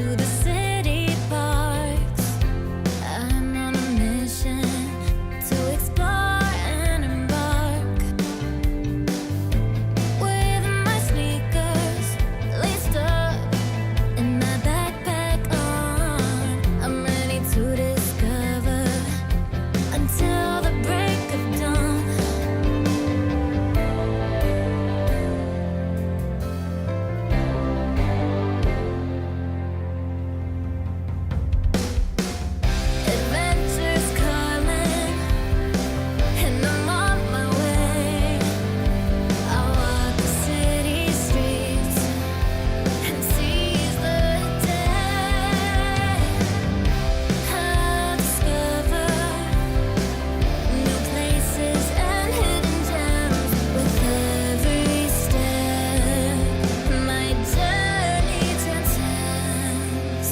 to the city parks. I'm on a mission to explore and embark. With my sneakers laced up and my backpack on, I'm ready to discover until the break of dawn. Adventure's calling, and I'm on my way. I'll walk the city streets and seize the day. I'll discover new places and hidden gems with every step. My journey transcends.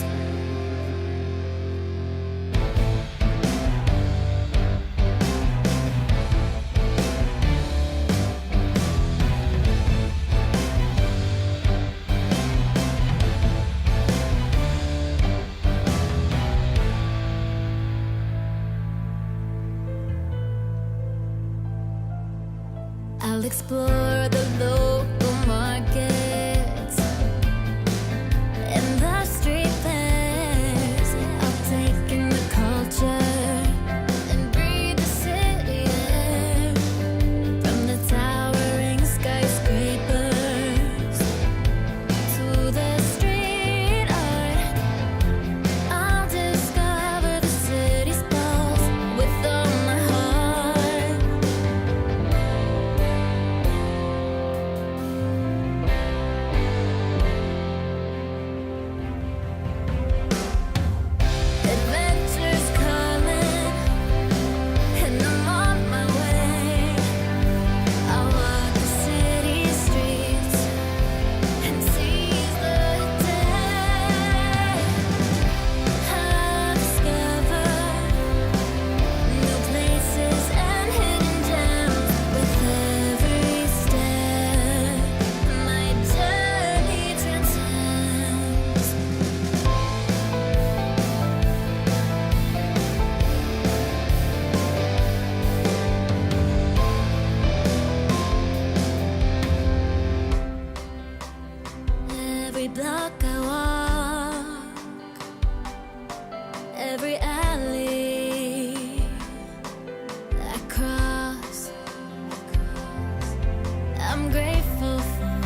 I'll explore the local markets and the street fairs. I'll take in the culture and breathe the city air. From the towering skyscrapers to the street art, I'll discover the city's pulse with all my heart. Adventure's calling, and I'm on my way. I'll walk the city streets and seize the day. I'll discover new places and hidden gems with every step. My journey transcends. Every block I walk, every alley I cross, I'm grateful for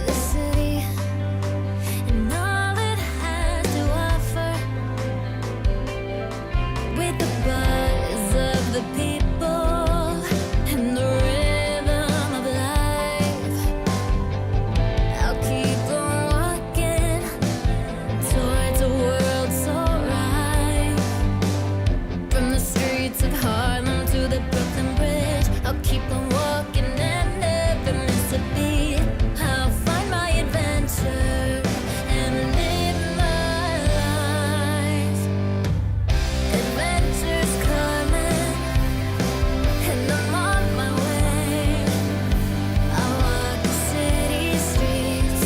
the city and all it has to offer. With the buzz of the people and the rhythm of life, I'll keep on walking towards a world so right. From the streets of Harlem to the Brooklyn Bridge, I'll keep on walking and never miss a beat. I'll find my adventure and live my life. Adventure's calling, and I'm on my way. I'll walk the city streets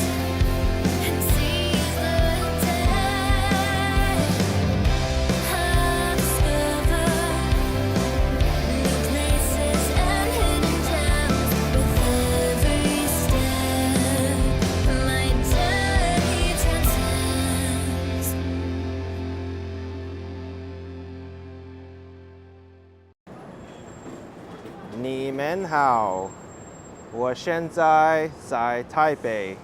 and seize the day. I'll discover new places and hidden gems with every step. My journey transcends. 你们好，我现在在台北。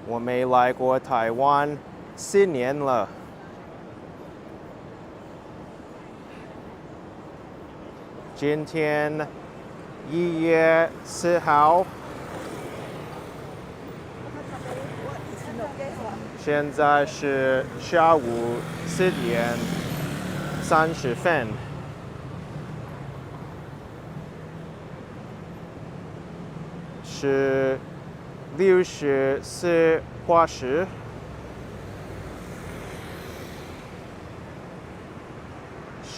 我没来过台湾4年了。今天1月4号，现在是下午4点30分。是64画室。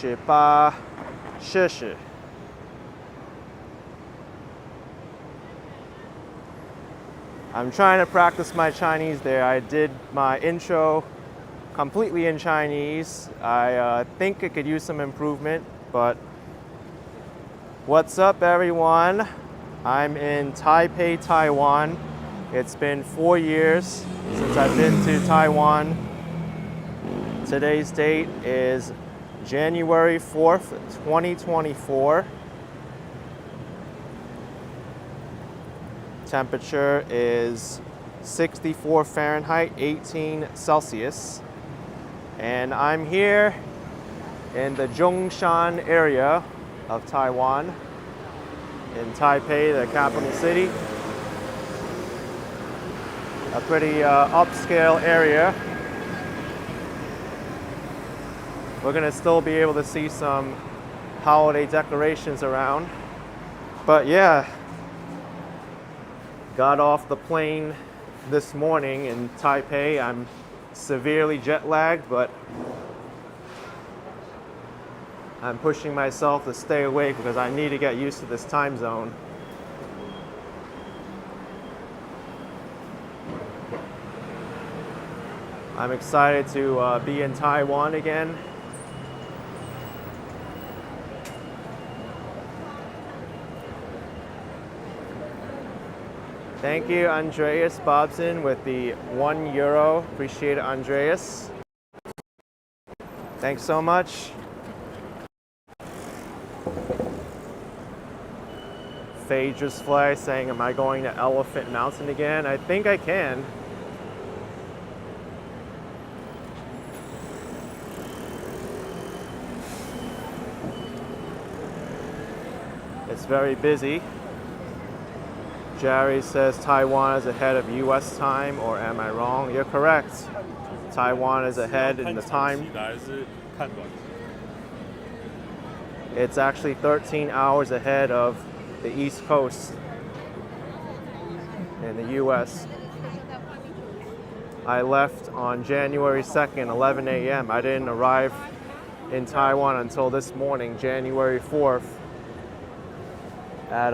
18摄氏。I'm trying to practice my Chinese there. I did my intro completely in Chinese. I think it could use some improvement, but what's up, everyone? I'm in Taipei, Taiwan. It's been 4 years since I've been to Taiwan. Today's date is January 4th, 2024. Temperature is 64 Fahrenheit, 18 Celsius. And I'm here in the Zhongshan area of Taiwan, in Taipei, the capital city. A pretty upscale area. We're gonna still be able to see some holiday decorations around. But yeah, got off the plane this morning in Taipei. I'm severely jet lagged, but I'm pushing myself to stay awake because I need to get used to this time zone. I'm excited to be in Taiwan again. Thank you, Andreas Bobson, with the €1. Appreciate it, Andreas. Thanks so much. Phaedrus Fly saying, am I going to Elephant Mountain again? I think I can. It's very busy. Jerry says Taiwan is ahead of US time, or am I wrong? You're correct. Taiwan is ahead in the time. It's actually 13 hours ahead of the East Coast in the US. I left on January 2nd, 11 a.m. I didn't arrive in Taiwan until this morning, January 4th, at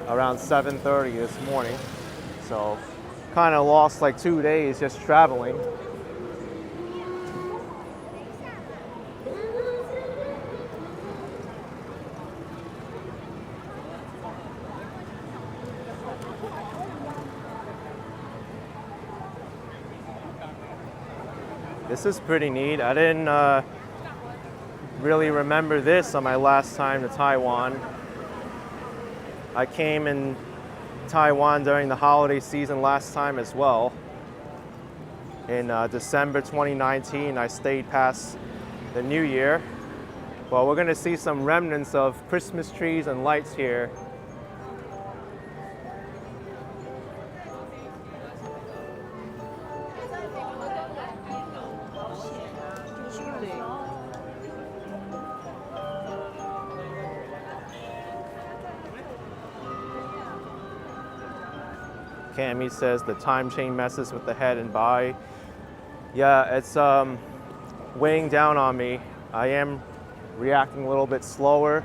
around 7:30 this morning. So kind of lost like 2 days just traveling. This is pretty neat. I didn't really remember this on my last time to Taiwan. I came in Taiwan during the holiday season last time as well. In December 2019, I stayed past the New Year. Well, we're gonna see some remnants of Christmas trees and lights here. Cammy says the time chain messes with the head and body. Yeah, it's weighing down on me. I am reacting a little bit slower.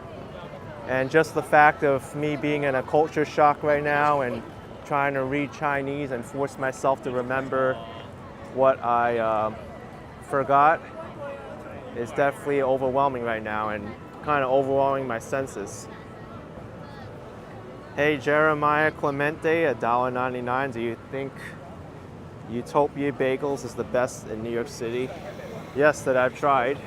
And just the fact of me being in a culture shock right now and trying to read Chinese and force myself to remember what I forgot is definitely overwhelming right now and kind of overwhelming my senses. Hey, Jeremiah Clemente, $1.99. Do you think Utopia Bagels is the best in New York City? Yes, that I've tried.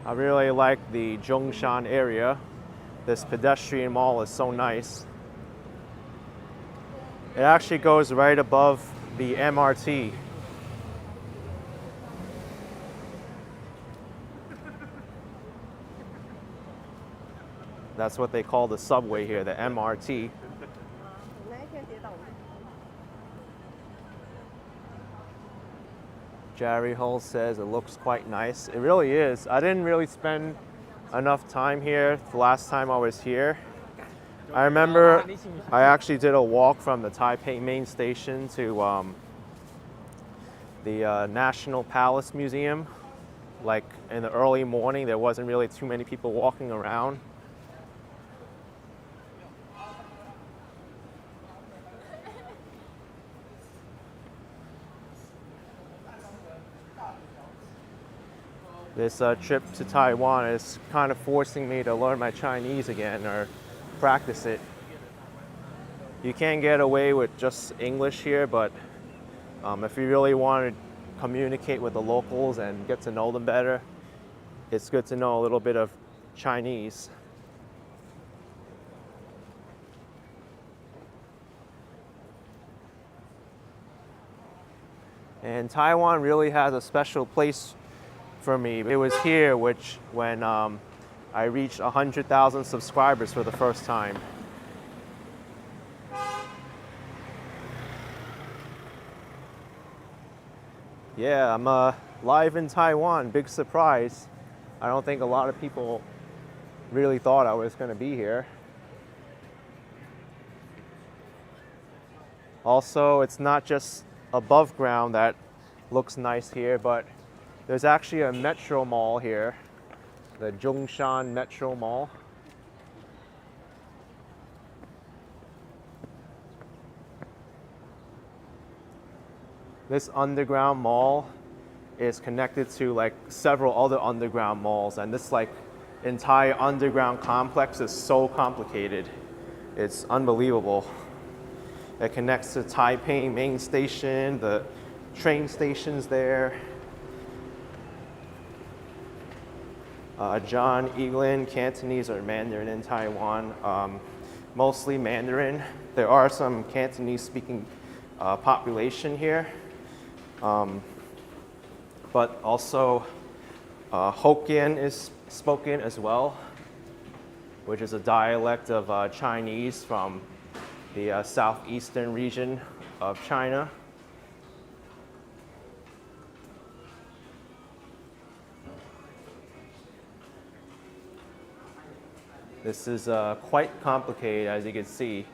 I really like the Zhongshan area. This pedestrian mall is so nice. It actually goes right above the MRT. That's what they call the subway here, the MRT. Jerry Hull says it looks quite nice. It really is. I didn't really spend enough time here the last time I was here. I remember I actually did a walk from the Taipei main station to the National Palace Museum. Like in the early morning, there wasn't really too many people walking around. This trip to Taiwan is kind of forcing me to learn my Chinese again or practice it. You can't get away with just English here, but if you really want to communicate with the locals and get to know them better, it's good to know a little bit of Chinese. And Taiwan really has a special place for me. It was here when I reached 100,000 subscribers for the first time. Yeah, I'm live in Taiwan, big surprise. I don't think a lot of people really thought I was going to be here. Also, it's not just above ground that looks nice here, but there's actually a metro mall here, the Zhongshan Metro Mall. This underground mall is connected to like several other underground malls, and this like entire underground complex is so complicated. It's unbelievable. It connects to Taipei main station, the train stations there. John, Eglin, Cantonese or Mandarin in Taiwan, mostly Mandarin. There are some Cantonese speaking population here, but also Hokkien is spoken as well, which is a dialect of Chinese from the southeastern region of China. This is quite complicated, as you can see.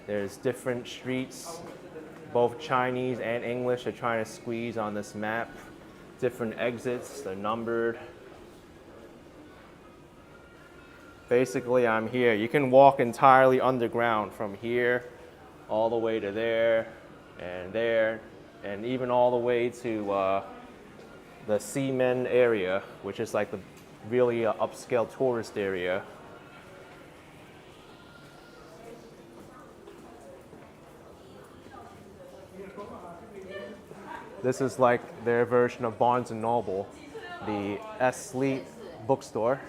There's different streets, both Chinese and English are trying to squeeze on this map. Different exits, they're numbered. Basically, I'm here. You can walk entirely underground from here all the way to there, and even all the way to the Ximen area, which is like the really upscale tourist area. This is like their version of Barnes & Noble, the S-Sleep bookstore.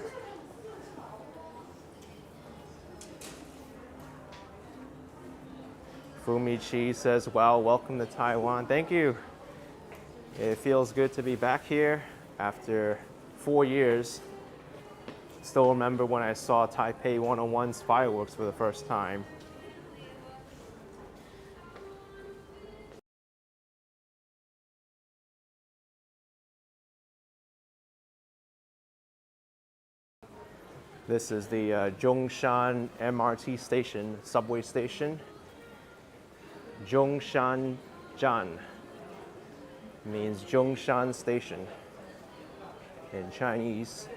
Fumichi says, wow, welcome to Taiwan. Thank you. It feels good to be back here after 4 years. Still remember when I saw Taipei 101's fireworks for the first time. This is the Zhongshan MRT station, subway station. Zhongshan Jan means Zhongshan station in Chinese.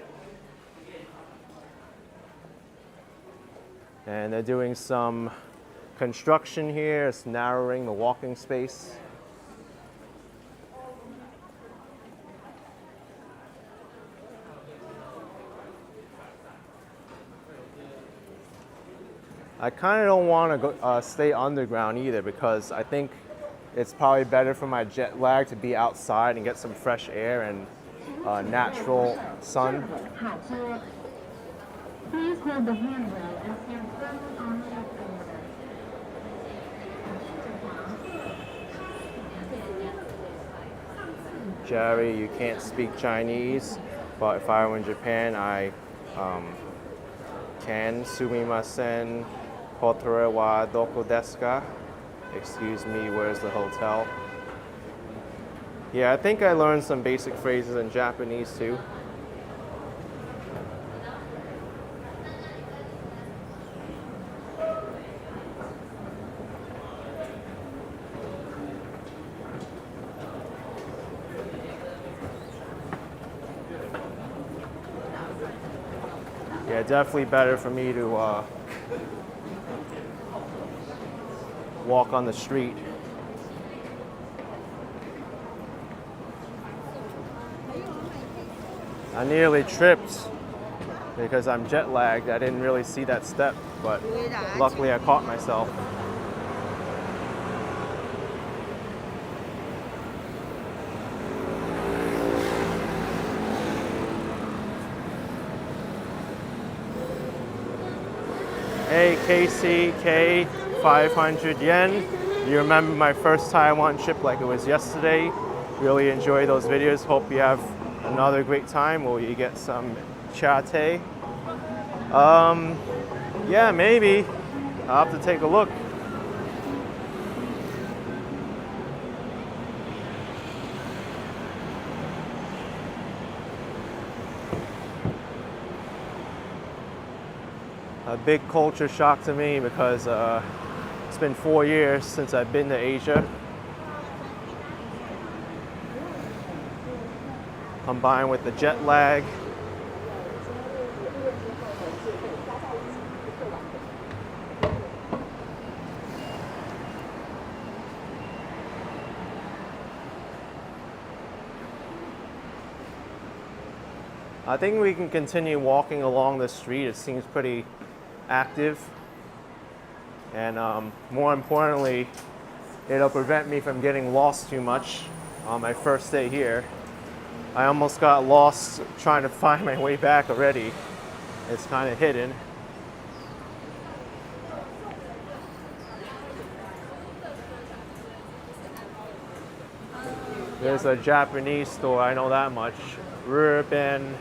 And they're doing some construction here. It's narrowing the walking space. I kind of don't want to go, stay underground either, because I think it's probably better for my jet lag to be outside and get some fresh air and natural sun. Please hold the handrail and stand firmly on the left border. Jerry, you can't speak Chinese, but if I were in Japan, I can. Sumimasen, hotere wa doko desu ka? Excuse me, where's the hotel? Yeah, I think I learned some basic phrases in Japanese too. Yeah, definitely better for me to walk on the street. I nearly tripped because I'm jet lagged. I didn't really see that step, but luckily I caught myself. Hey KCK, 500 yen. You remember my first Taiwan trip like it was yesterday. Really enjoy those videos. Hope you have another great time or you get some chate. Yeah, maybe. I'll have to take a look. A big culture shock to me because it's been 4 years since I've been to Asia. Combined with the jet lag. I think we can continue walking along the street. It seems pretty active. And more importantly, it'll prevent me from getting lost too much on my first day here. I almost got lost trying to find my way back already. It's kind of hidden. There's a Japanese store, I know that much. Ruben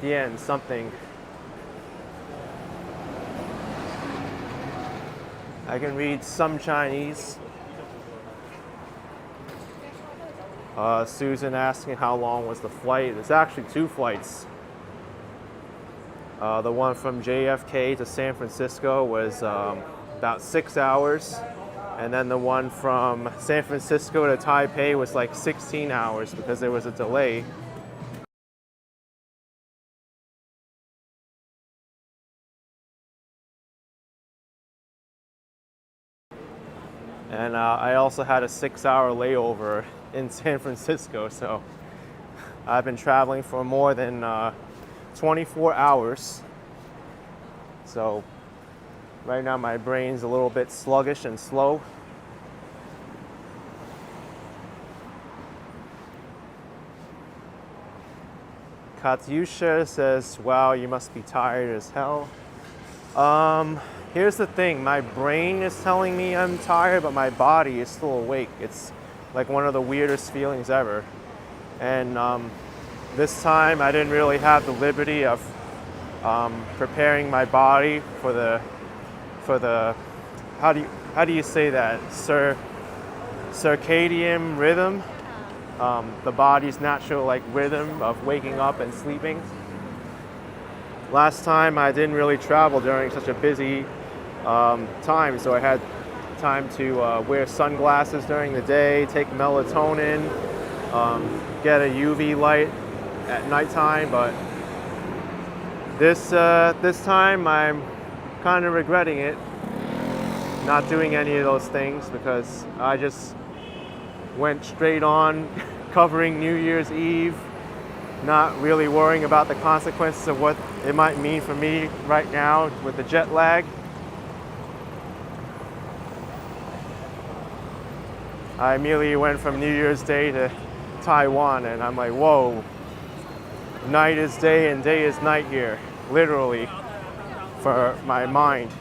Dien something. I can read some Chinese. Susan asking how long was the flight. It's actually 2 flights. The one from JFK to San Francisco was about 6 hours. And then the one from San Francisco to Taipei was like 16 hours because there was a delay. And I also had a 6-hour layover in San Francisco, so I've been traveling for more than 24 hours. So right now my brain's a little bit sluggish and slow. Katyusha says, wow, you must be tired as hell. Here's the thing, my brain is telling me I'm tired, but my body is still awake. It's like one of the weirdest feelings ever. And this time I didn't really have the liberty of preparing my body for the how do you say that? Circadian rhythm, the body's natural like rhythm of waking up and sleeping. Last time I didn't really travel during such a busy time, so I had time to wear sunglasses during the day, take melatonin, get a UV light at nighttime. But this time I'm kind of regretting it, not doing any of those things, because I just went straight on covering New Year's Eve, not really worrying about the consequences of what it might mean for me right now with the jet lag. I immediately went from New Year's Day to Taiwan, and I'm like, whoa, night is day and day is night here, literally, for my mind.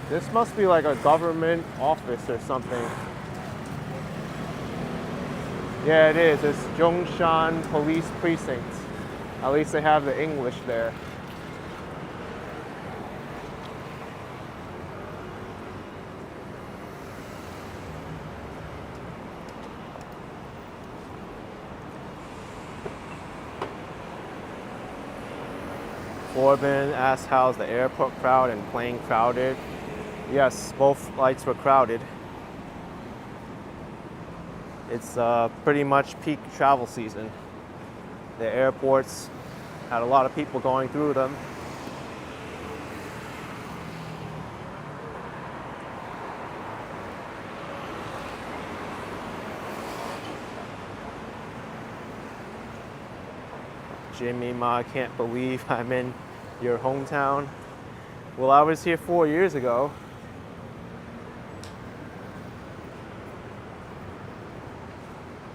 This must be like a government office or something. Yeah, it is. It's Zhongshan Police Precinct. At least they have the English there. Corbin asked how's the airport crowd and plane crowded. Yes, both flights were crowded. It's pretty much peak travel season. The airports Had a lot of people going through them. Jimmy Ma, I can't believe I'm in your hometown. Well, I was here 4 years ago.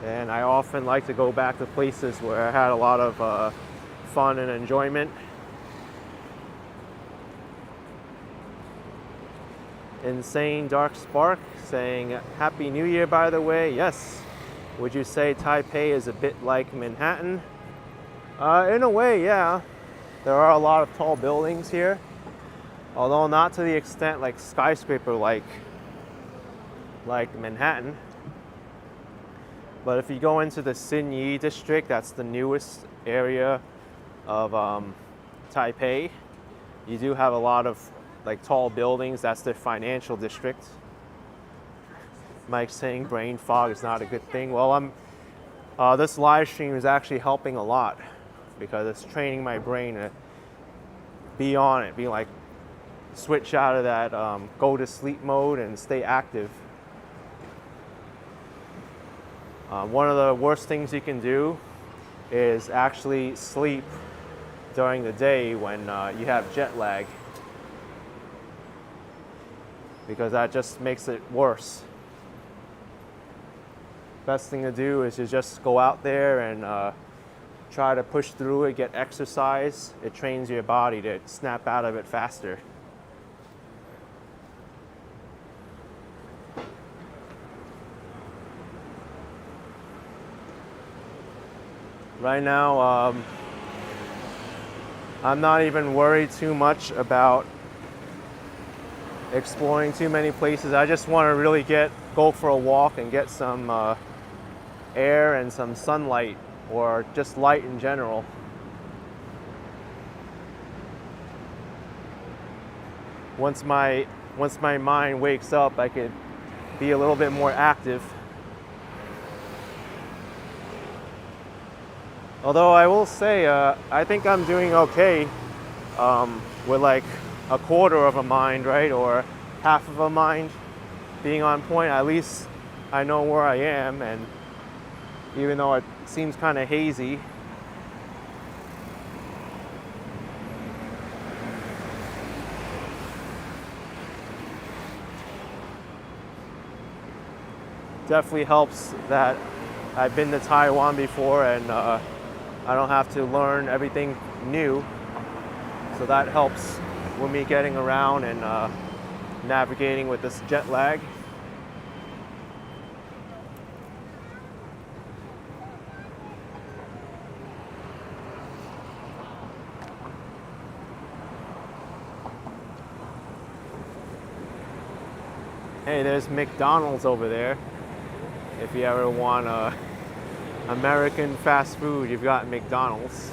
And I often like to go back to places where I had a lot of fun and enjoyment. Insane Dark Spark saying, Happy New Year, by the way. Yes. Would you say Taipei is a bit like Manhattan? In a way, yeah. There are a lot of tall buildings here, although not to the extent like skyscraper like Manhattan. But if you go into the Xinyi district, that's the newest area of Taipei, you do have a lot of like tall buildings. That's the financial district. Mike's saying brain fog is not a good thing. Well, this live stream is actually helping a lot because it's training my brain to be on it, be like switch out of that go to sleep mode and stay active. One of the worst things you can do is actually sleep during the day when you have jet lag, because that just makes it worse. Best thing to do is to just go out there and try to push through it, get exercise. It trains your body to snap out of it faster. Right now, I'm not even worried too much about exploring too many places. I just want to really go for a walk and get some air and some sunlight, or just light in general. Once my mind wakes up, I could be a little bit more active. Although I will say, I think I'm doing okay with like a quarter of a mind, right? Or half of a mind being on point. At least I know where I am, and even though it seems kind of hazy, definitely helps that I've been to Taiwan before and I don't have to learn everything new. So that helps with me getting around and navigating with this jet lag. Hey, there's McDonald's over there. If you ever want American fast food, you've got McDonald's.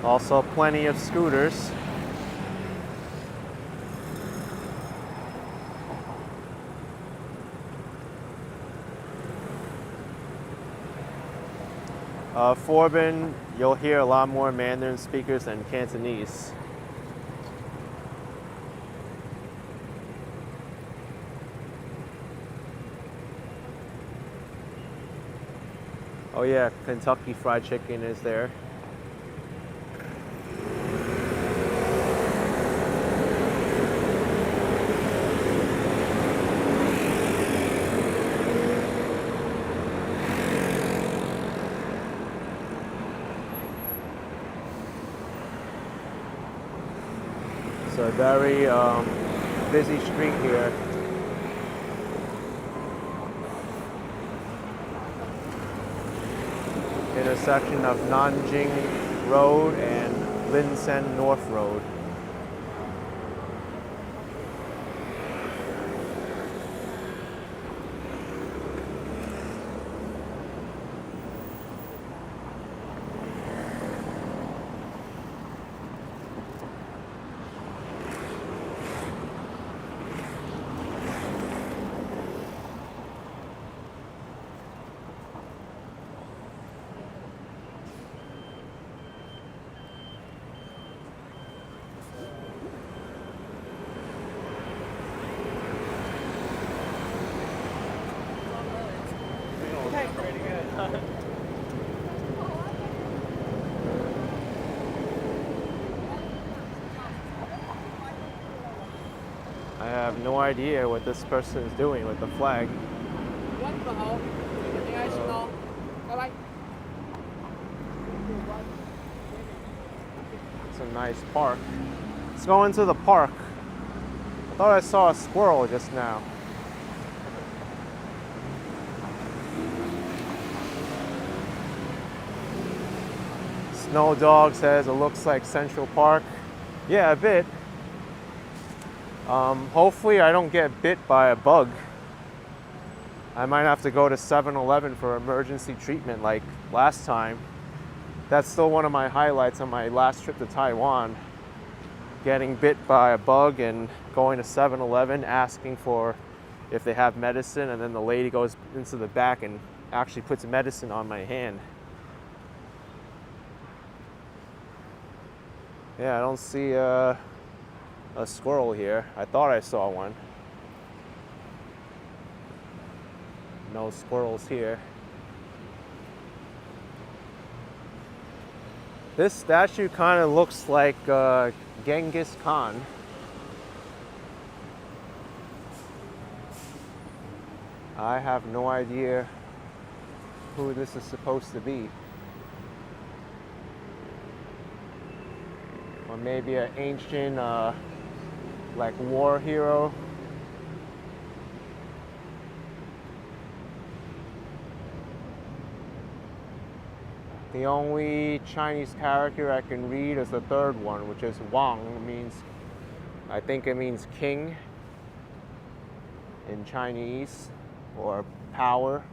Also plenty of scooters. Forbin, you'll hear a lot more Mandarin speakers than Cantonese. Oh yeah, Kentucky Fried Chicken is there. It's a very busy street here. Intersection of Nanjing Road and Linsen North Road. have no idea what this person is doing with the flag. It's a nice park. Let's go into the park. I thought I saw a squirrel just now. Snow Dog says it looks like Central Park. Yeah, a bit. Hopefully I don't get bit by a bug. I might have to go to 7-Eleven for emergency treatment like last time. That's still one of my highlights on my last trip to Taiwan. Getting bit by a bug and going to 7-Eleven asking for if they have medicine, and then the lady goes into the back and actually puts medicine on my hand. Yeah, I don't see a squirrel here. I thought I saw one. No squirrels here. This statue kind of looks like Genghis Khan. I have no idea who this is supposed to be. Or maybe an ancient like war hero. The only Chinese character I can read is the third one, which is Wang. I think it means king in Chinese, or power.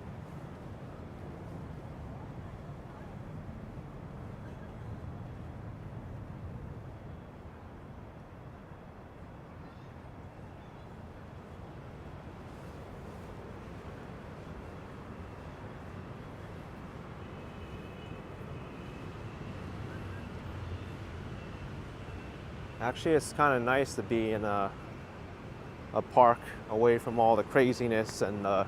Actually, it's kind of nice to be in a park away from all the craziness and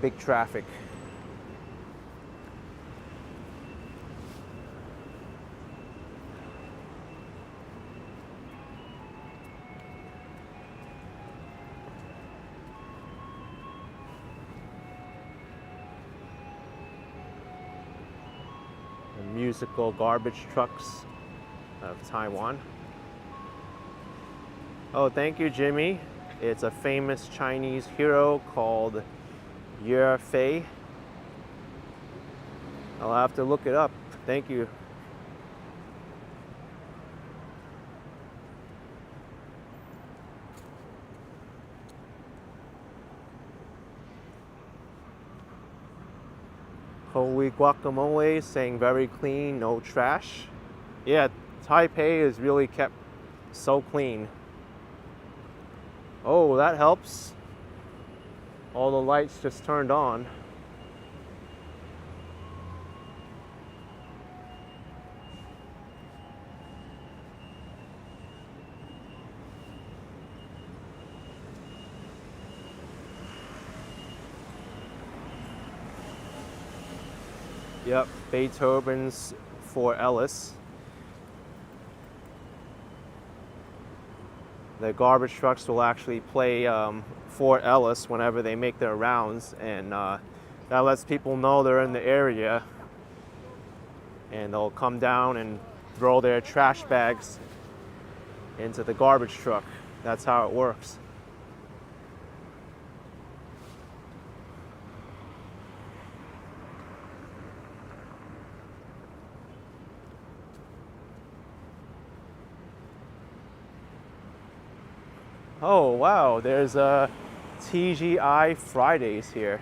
big traffic. The musical garbage trucks of Taiwan. Oh, thank you, Jimmy. It's a famous Chinese hero called Ye Fei. I'll have to look it up. Thank you. Holy guacamole, saying very clean, no trash. Yeah, Taipei is really kept so clean. Oh, that helps. All the lights just turned on. Yep, Beethoven's for Ellis. The garbage trucks will actually play Fort Ellis whenever they make their rounds, and that lets people know they're in the area, and they'll come down and throw their trash bags into the garbage truck. That's how it works. Oh wow, there's a TGI Fridays here.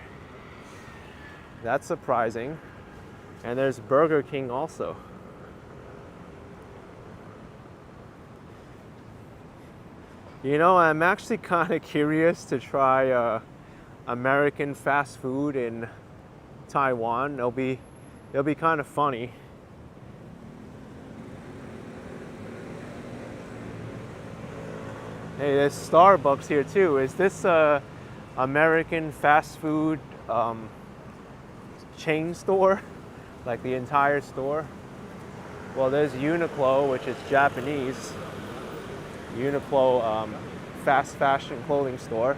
That's surprising. And there's Burger King also. You know, I'm actually kind of curious to try American fast food in Taiwan. It'll be kind of funny. Hey, there's Starbucks here too. Is this a American fast food chain store? Like the entire store? Well, there's Uniqlo, which is Japanese. Uniqlo fast fashion clothing store.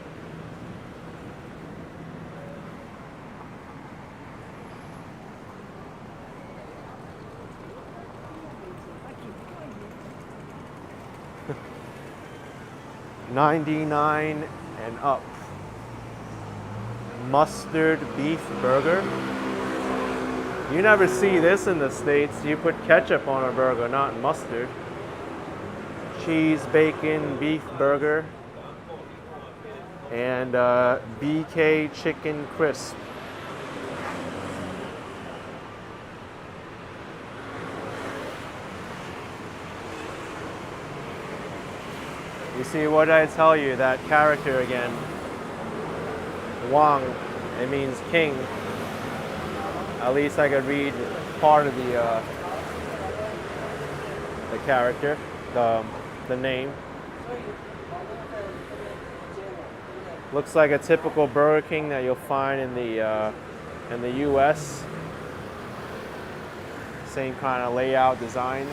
$99 and up. Mustard beef burger. You never see this in the States. You put ketchup on a burger, not mustard. Cheese, bacon, beef burger. And BK chicken crisp. You see, what did I tell you? That character again. Wang, it means king. At least I could read part of the character, the name. Looks like a typical Burger King that you'll find in the U.S. Same kind of layout design.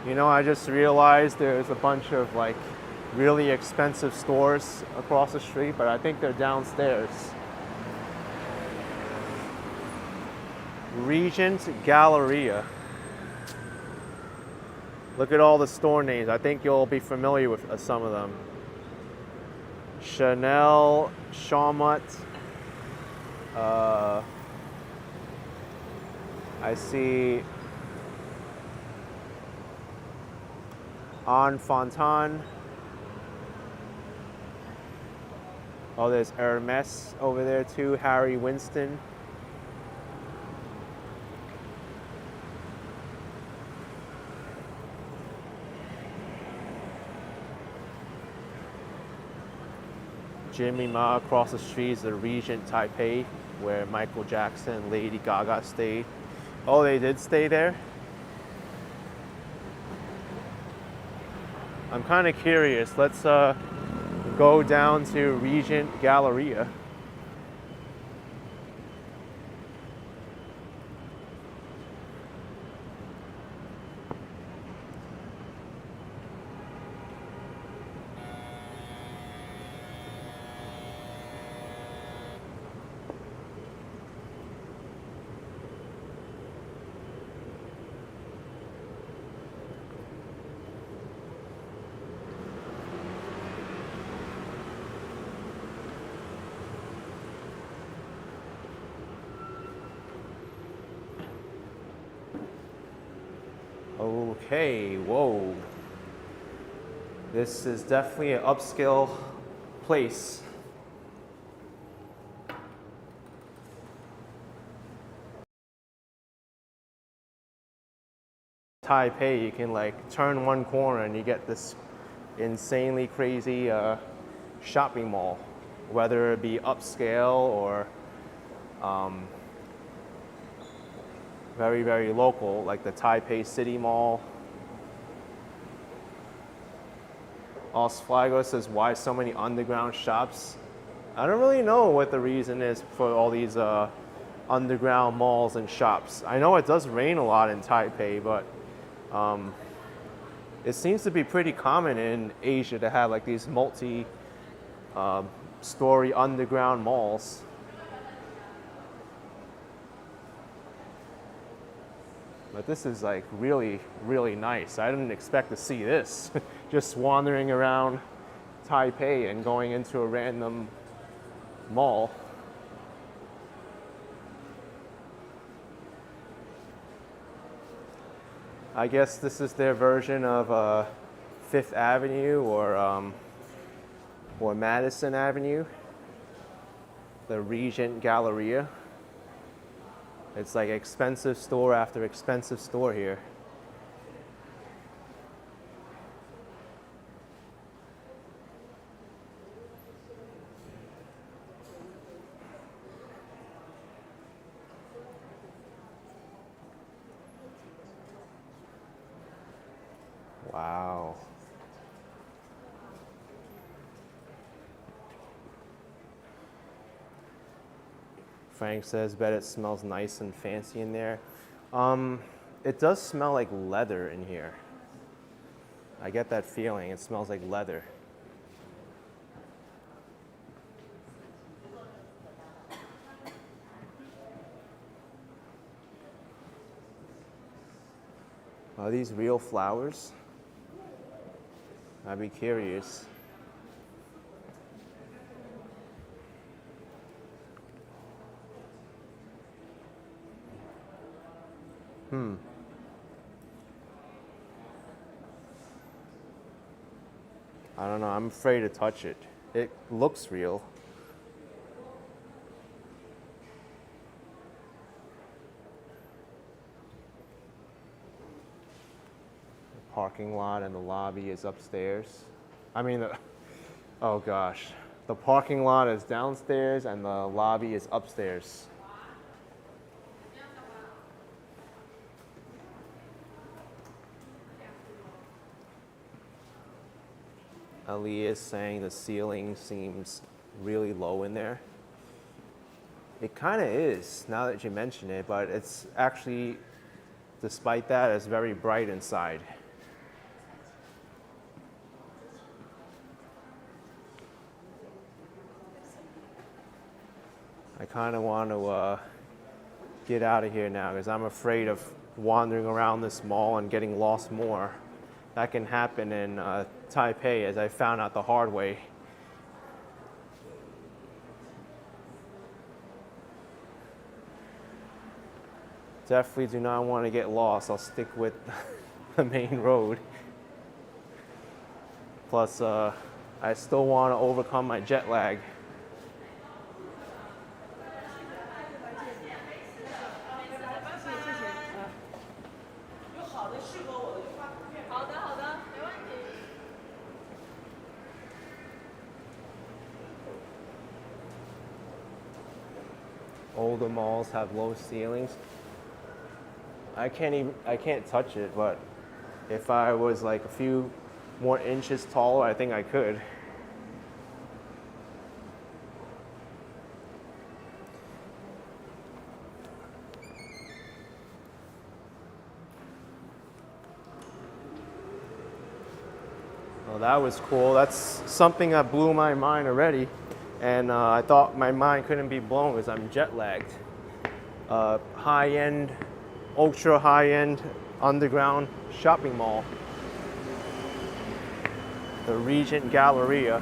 You know, I just realized there's a bunch of like really expensive stores across the street, but I think they're downstairs. Regent Galleria. Look at all the store names. I think you'll be familiar with some of them. Chanel, Chaumont. I see En Fontaine. Oh, there's Hermes over there too. Harry Winston. Jimmy Ma. Across the street is the Regent Taipei, where Michael Jackson and Lady Gaga stayed. Oh, they did stay there? I'm kind of curious. Let's go down to Regent Galleria. Okay, whoa. This is definitely an upscale place. Taipei, you can like turn one corner and you get this insanely crazy shopping mall, whether it be upscale or very, very local, like the Taipei City Mall. Osflago says, why so many underground shops? I don't really know what the reason is for all these underground malls and shops. I know it does rain a lot in Taipei, but it seems to be pretty common in Asia to have like these multi-story underground malls. But this is like really, really nice. I didn't expect to see this. Just wandering around Taipei and going into a random mall. I guess this is their version of Fifth Avenue or Madison Avenue, the Regent Galleria. It's like expensive store after expensive store here. Wow. Frank says, bet it smells nice and fancy in there. It does smell like leather in here. I get that feeling. It smells like leather. Are these real flowers? I'd be curious. I don't know, I'm afraid to touch it. It looks real. The parking lot and the lobby is upstairs. Oh gosh. The parking lot is downstairs and the lobby is upstairs. Ali is saying the ceiling seems really low in there. It kind of is, now that you mention it, but it's actually, despite that, it's very bright inside. I kind of want to get out of here now because I'm afraid of wandering around this mall and getting lost more. That can happen in Taipei, as I found out the hard way. Definitely do not want to get lost. I'll stick with the main road. Plus, I still want to overcome my jet lag. Older malls have low ceilings. I can't touch it, but if I was like a few more inches taller, I think I could. Well, that was cool. That's something that blew my mind already. And I thought my mind couldn't be blown because I'm jet lagged. High-end, ultra high-end underground shopping mall. The Regent Galleria.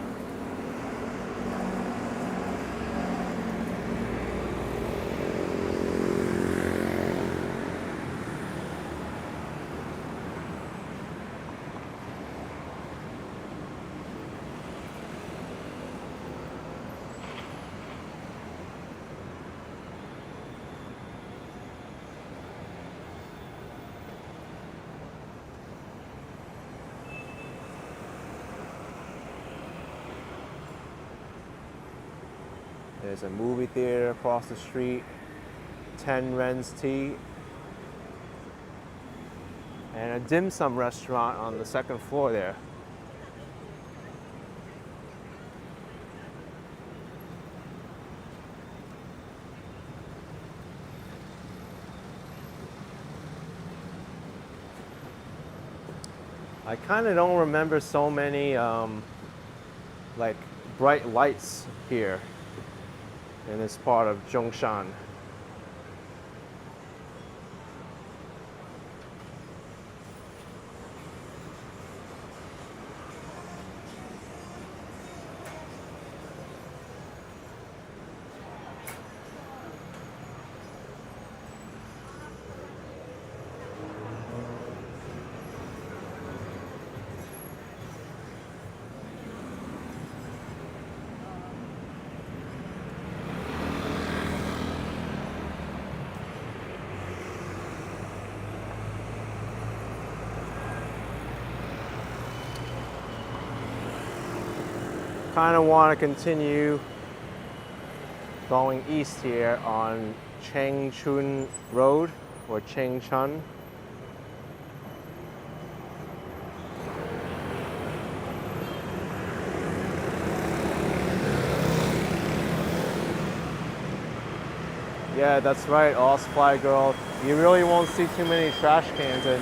There's a movie theater across the street, 10 Ren's Tea, and a dim sum restaurant on the second floor there. I kind of don't remember so many like bright lights here in this part of Zhongshan. Kind of want to continue going east here on Changchun Road or Changchun. Yeah, that's right, Oz Fly Girl. You really won't see too many trash cans in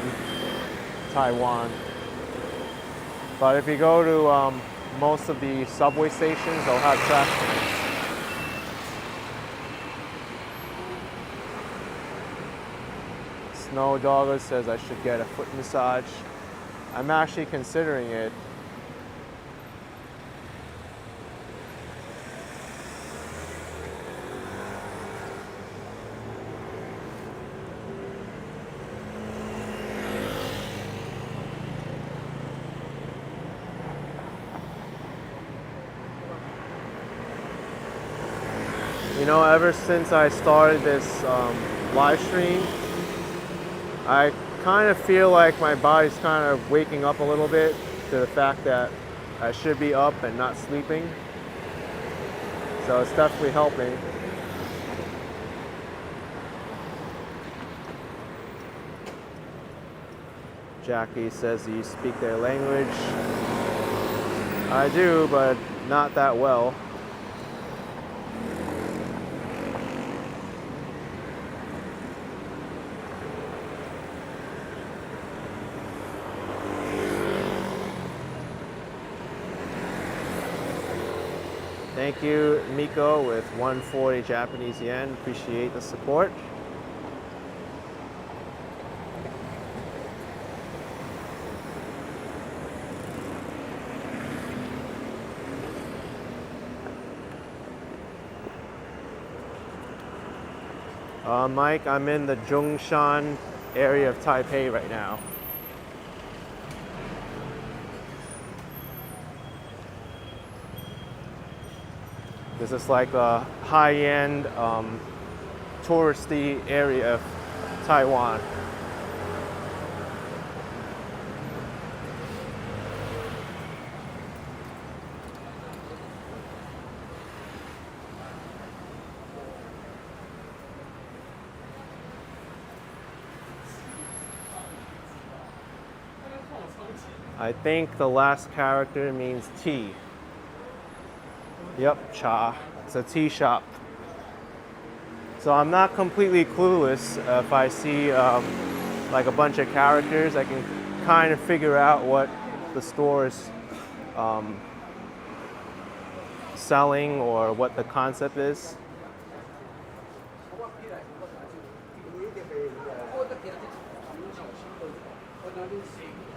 Taiwan. But if you go to most of the subway stations, they'll have trash cans. Snow Dogger says I should get a foot massage. I'm actually considering it. You know, ever since I started this live stream, I kind of feel like my body's kind of waking up a little bit to the fact that I should be up and not sleeping. So it's definitely helping. Jackie says, do you speak their language? I do, but not that well. Thank you, Miko, with 140 Japanese yen. Appreciate the support. Mike, I'm in the Zhongshan area of Taipei right now. This is like a high-end, touristy area of Taiwan. I think the last character means tea. Yep, cha. It's a tea shop. So I'm not completely clueless. If I see like a bunch of characters, I can kind of figure out what the store is selling or what the concept is.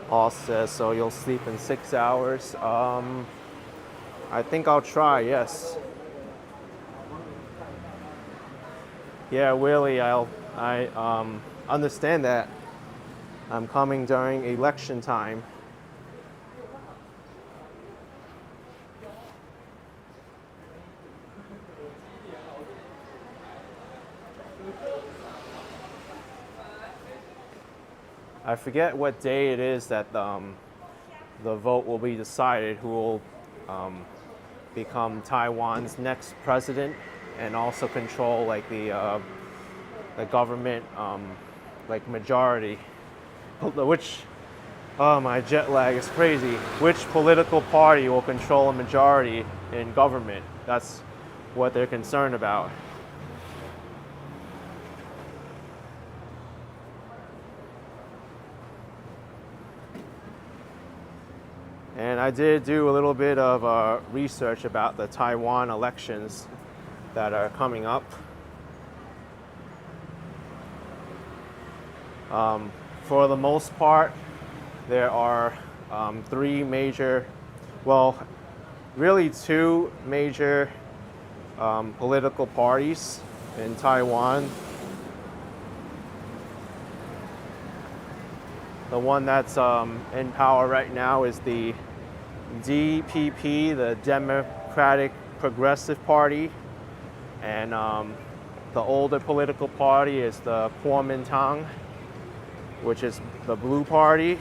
All says, so you'll sleep in 6 hours. I think I'll try, yes. Yeah, Willie, I understand that. I'm coming during election time. I forget what day it is that the vote will be decided who will become Taiwan's next president and also control like the government like majority. Which, oh, my jet lag is crazy. Which political party will control a majority in government? That's what they're concerned about. And I did do a little bit of research about the Taiwan elections that are coming up. For the most part, there are three major, well, really two major political parties in Taiwan. The one that's in power right now is the DPP, the Democratic Progressive Party, and the older political party is the Kuomintang, which is the Blue Party.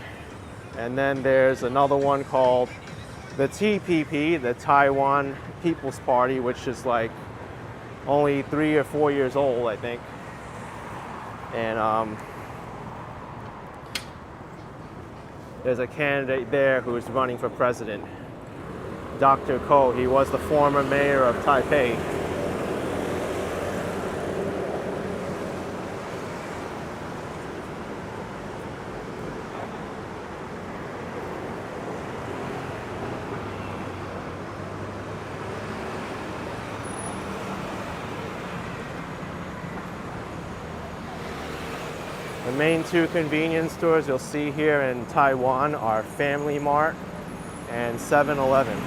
And then there's another one called the TPP, the Taiwan People's Party, which is like only 3 or 4 years old, I think. And there's a candidate there who's running for president, Dr. Ko. He was the former mayor of Taipei. The main two convenience stores you'll see here in Taiwan are Family Mart and 7-Eleven.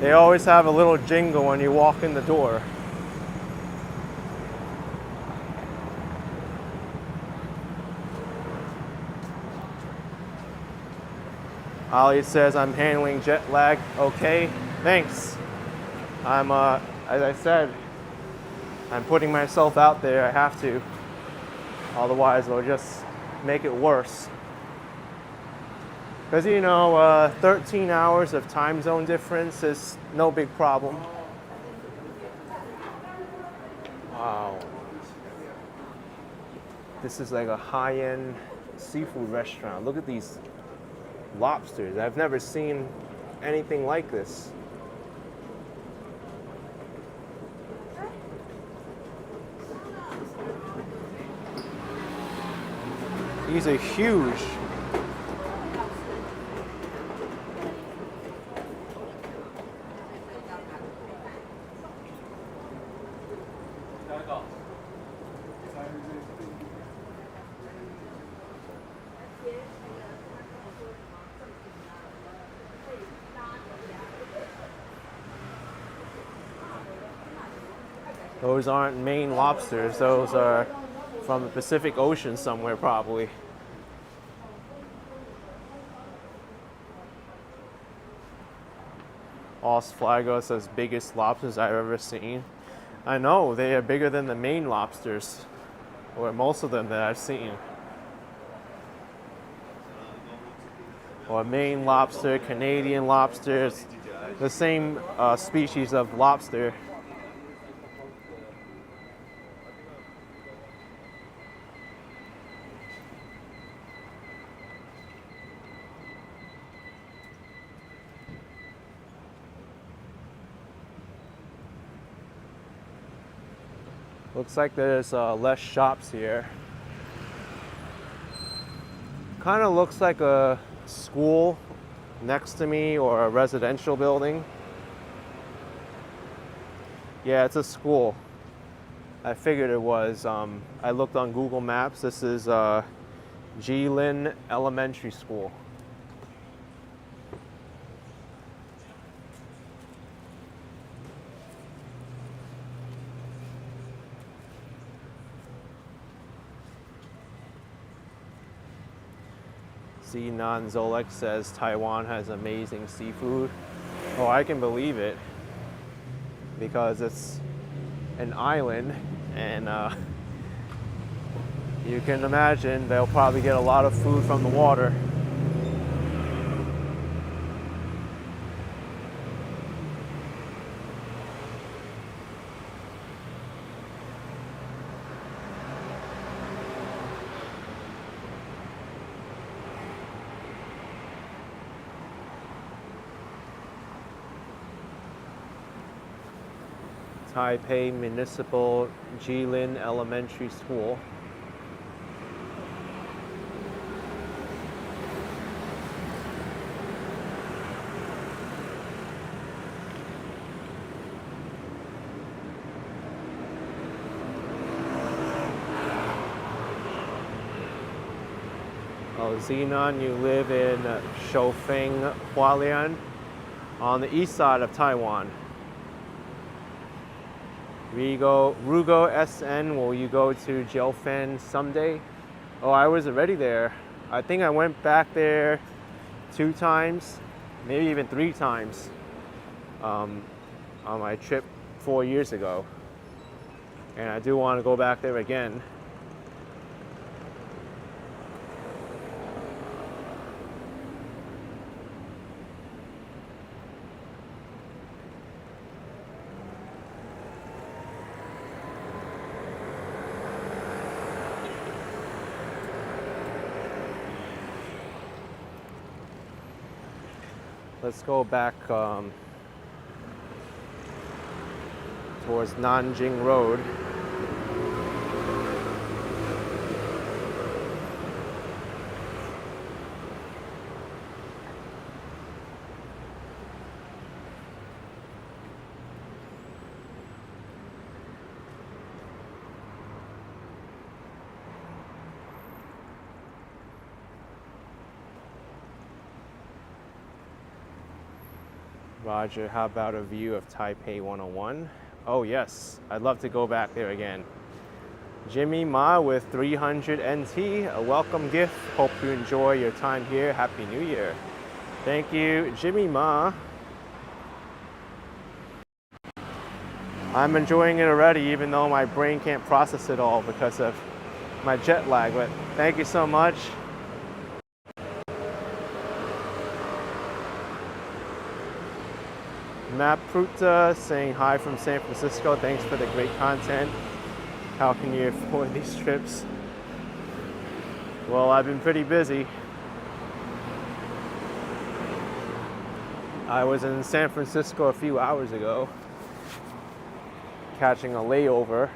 They always have a little jingle when you walk in the door. Ali says, I'm handling jet lag. Okay, thanks. As I said, I'm putting myself out there. I have to. Otherwise, it'll just make it worse. Because, 13 hours of time zone difference is no big problem. Wow. This is like a high-end seafood restaurant. Look at these lobsters. I've never seen anything like this. These are huge. Those aren't Maine lobsters. Those are from the Pacific Ocean somewhere, probably. Osflago says biggest lobsters I've ever seen. I know, they are bigger than the Maine lobsters, or most of them that I've seen. Or Maine lobster, Canadian lobsters, the same species of lobster. Looks like there's less shops here. Kind of looks like a school next to me or a residential building. Yeah, it's a school. I figured it was. I looked on Google Maps. This is Jilin Elementary School. Nan Zolek says Taiwan has amazing seafood. Oh, I can believe it, because it's an island, and you can imagine they'll probably get a lot of food from the water. Taipei Municipal Jilin Elementary School. Oh, Zenon, you live in Shofeng, Hualien, on the east side of Taiwan. Rugo SN, will you go to Jiufen someday? Oh, I was already there. I think I went back there 2 times, maybe even 3 times on my trip 4 years ago. And I do want to go back there again. Let's go back towards Nanjing Road. Roger, how about a view of Taipei 101? Oh yes, I'd love to go back there again. Jimmy Ma with 300 NT, a welcome gift. Hope you enjoy your time here. Happy New Year. Thank you, Jimmy Ma. I'm enjoying it already, even though my brain can't process it all because of my jet lag, but thank you so much. Matt Pruta saying hi from San Francisco. Thanks for the great content. How can you afford these trips? Well, I've been pretty busy. I was in San Francisco a few hours ago, catching a layover.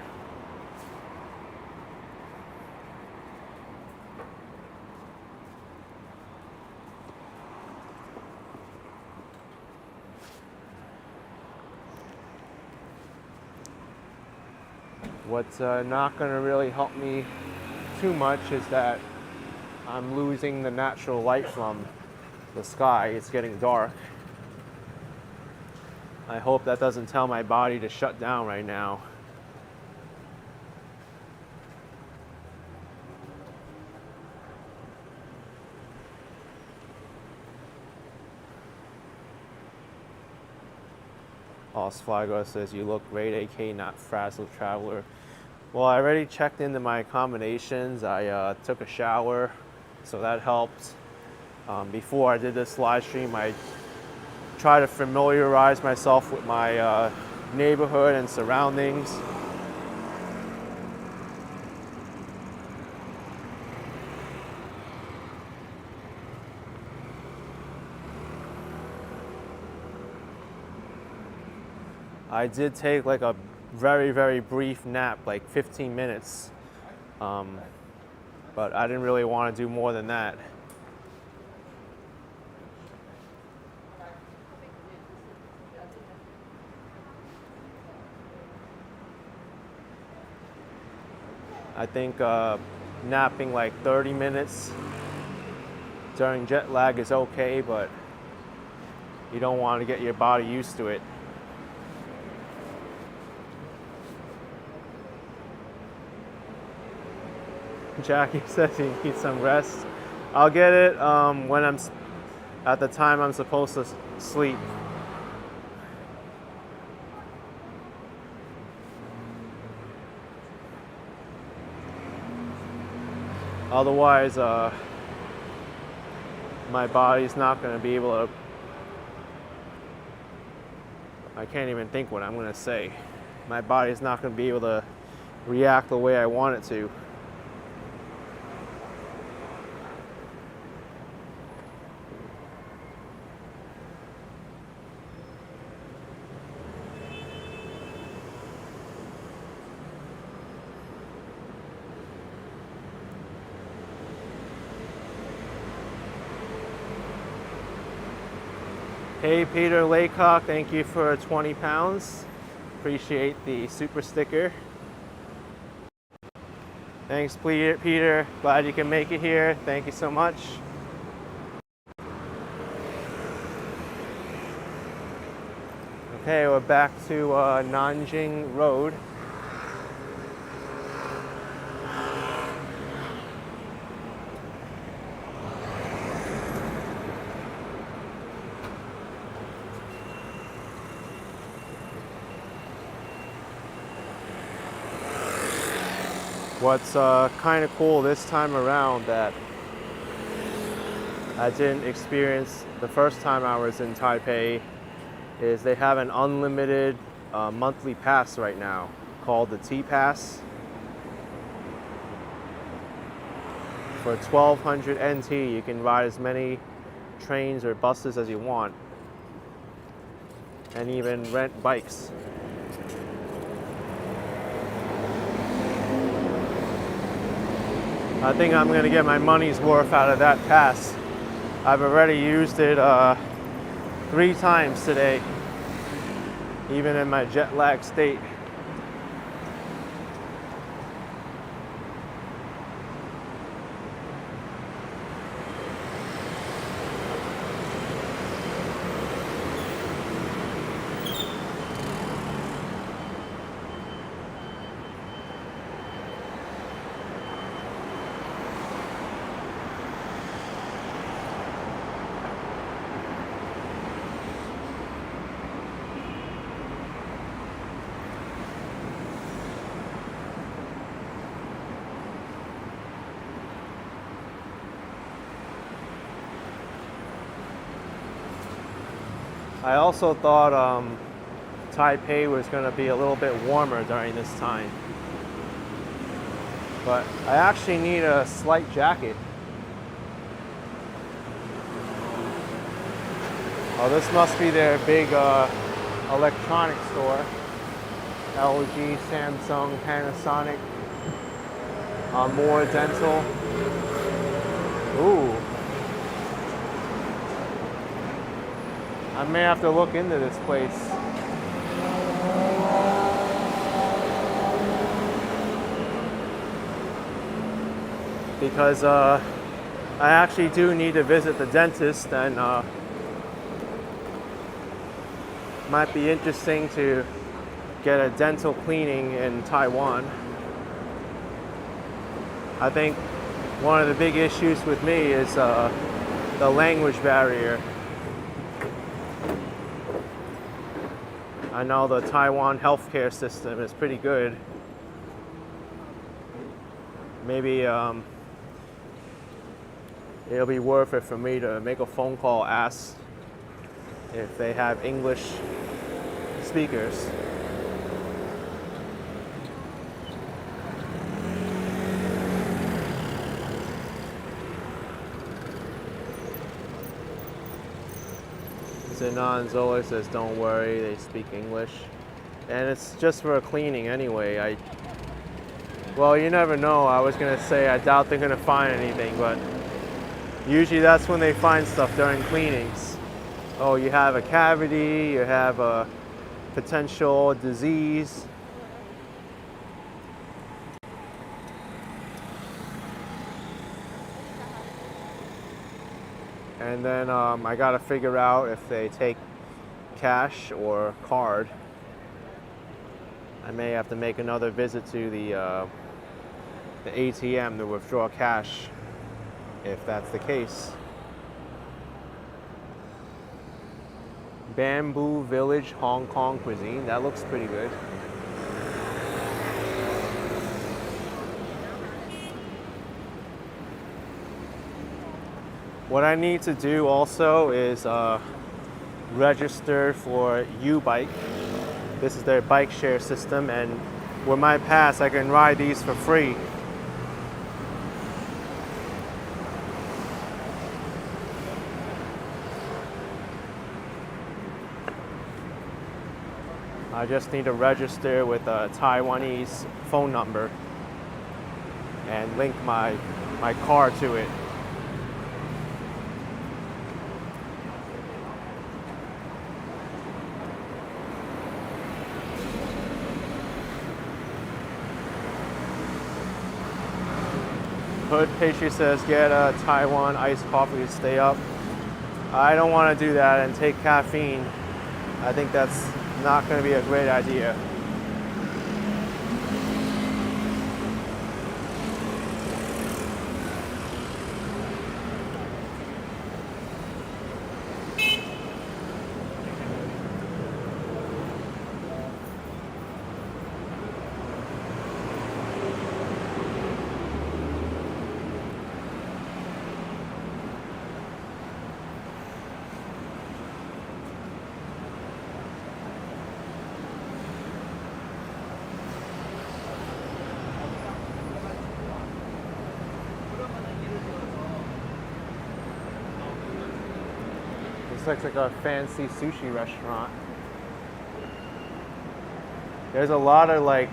What's not going to really help me too much is that I'm losing the natural light from the sky. It's getting dark. I hope that doesn't tell my body to shut down right now. Osflago says, you look great, AK not frazzled traveler. Well, I already checked into my accommodations. I took a shower, so that helped. Before I did this live stream, I tried to familiarize myself with my neighborhood and surroundings. I did take like a very, very brief nap, like 15 minutes. But I didn't really want to do more than that. I think napping like 30 minutes during jet lag is okay, but you don't want to get your body used to it. Jackie says he needs some rest. I'll get it when I'm at the time I'm supposed to sleep. Otherwise, my body's not going to be able to. I can't even think what I'm going to say. My body's not going to be able to react the way I want it to. Hey Peter Laycock, thank you for 20 pounds. Appreciate the super sticker. Thanks Peter, glad you can make it here. Thank you so much. Okay, we're back to Nanjing Road. What's kind of cool this time around that I didn't experience the first time I was in Taipei is they have an unlimited monthly pass right now called the T-Pass. For 1200 NT, you can ride as many trains or buses as you want and even rent bikes. I think I'm going to get my money's worth out of that pass. I've already used it 3 times today, even in my jet lag state. I also thought Taipei was going to be a little bit warmer during this time. But I actually need a slight jacket. Oh, this must be their big electronic store. LG, Samsung, Panasonic, more dental. Ooh. I may have to look into this place. Because I actually do need to visit the dentist, and might be interesting to get a dental cleaning in Taiwan. I think one of the big issues with me is the language barrier. I know the Taiwan healthcare system is pretty good. Maybe it'll be worth it for me to make a phone call, ask if they have English speakers. Zenon Zola says, don't worry, they speak English. And it's just for a cleaning anyway. Well, you never know. I was gonna say I doubt they're gonna find anything, but usually that's when they find stuff during cleanings. Oh, you have a cavity, you have a potential disease. And then I gotta figure out if they take cash or card. I may have to make another visit to the ATM to withdraw cash, if that's the case. Bamboo Village Hong Kong cuisine. That looks pretty good. What I need to do also is register for U-Bike. This is their bike share system, and with my pass I can ride these for free. I just need to register with a Taiwanese phone number and link my car to it. Hood Pastry says, get a Taiwan iced coffee to stay up. I don't want to do that and take caffeine. I think that's not going to be a great idea. This looks like a fancy sushi restaurant. There's a lot of like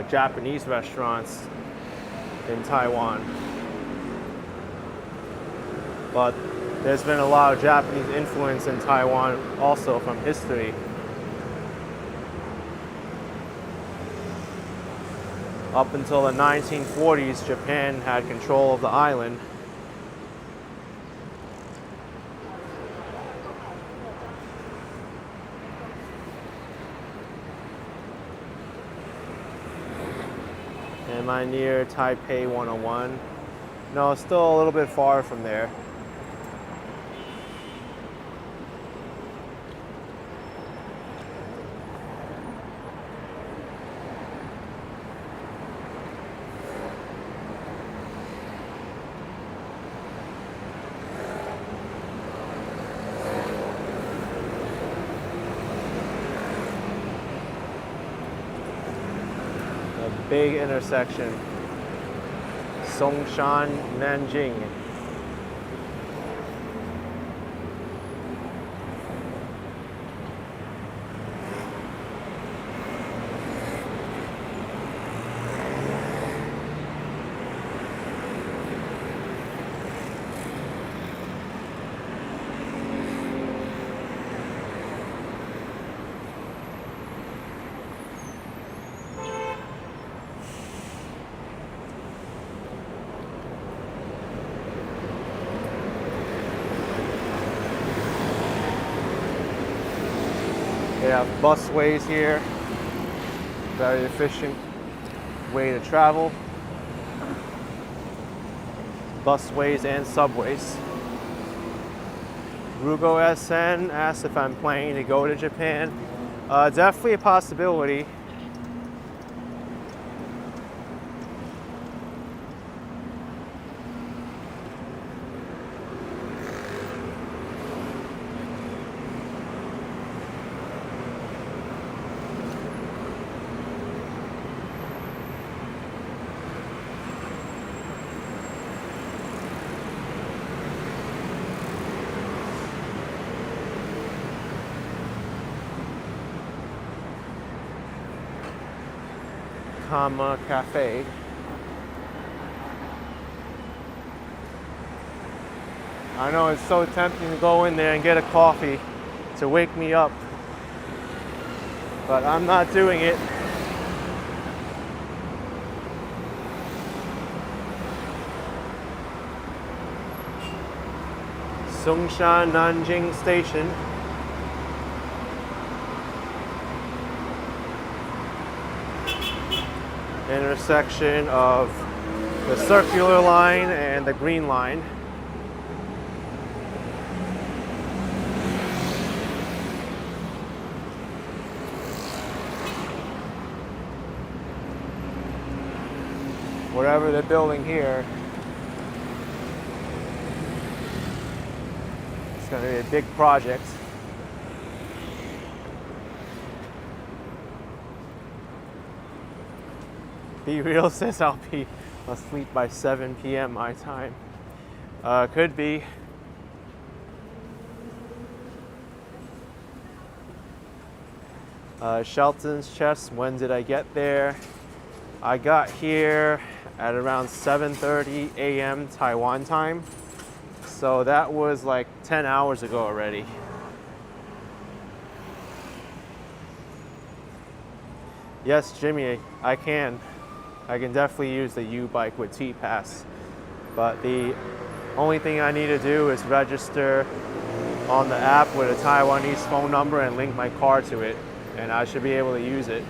Japanese restaurants in Taiwan, but there's been a lot of Japanese influence in Taiwan also from history. Up until the 1940s, Japan had control of the island. Am I near Taipei 101? No, still a little bit far from there. A big intersection. Zhongshan, Nanjing. They have busways here, very efficient way to travel. Busways and subways. Rugo SN asked if I'm planning to go to Japan. Definitely a possibility. Kama Cafe. I know it's so tempting to go in there and get a coffee to wake me up, but I'm not doing it. Zhongshan Nanjing Station. Intersection of the circular line and the green line. Whatever they're building here, it's going to be a big project. Be Real says I'll be asleep by 7 p.m. my time. Could be. Shelton's Chest, when did I get there? I got here at around 7:30 a.m. Taiwan time. So that was like 10 hours ago already. Yes, Jimmy, I can definitely use the U-Bike with T-Pass, but the only thing I need to do is register on the app with a Taiwanese phone number and link my car to it, and I should be able to use it.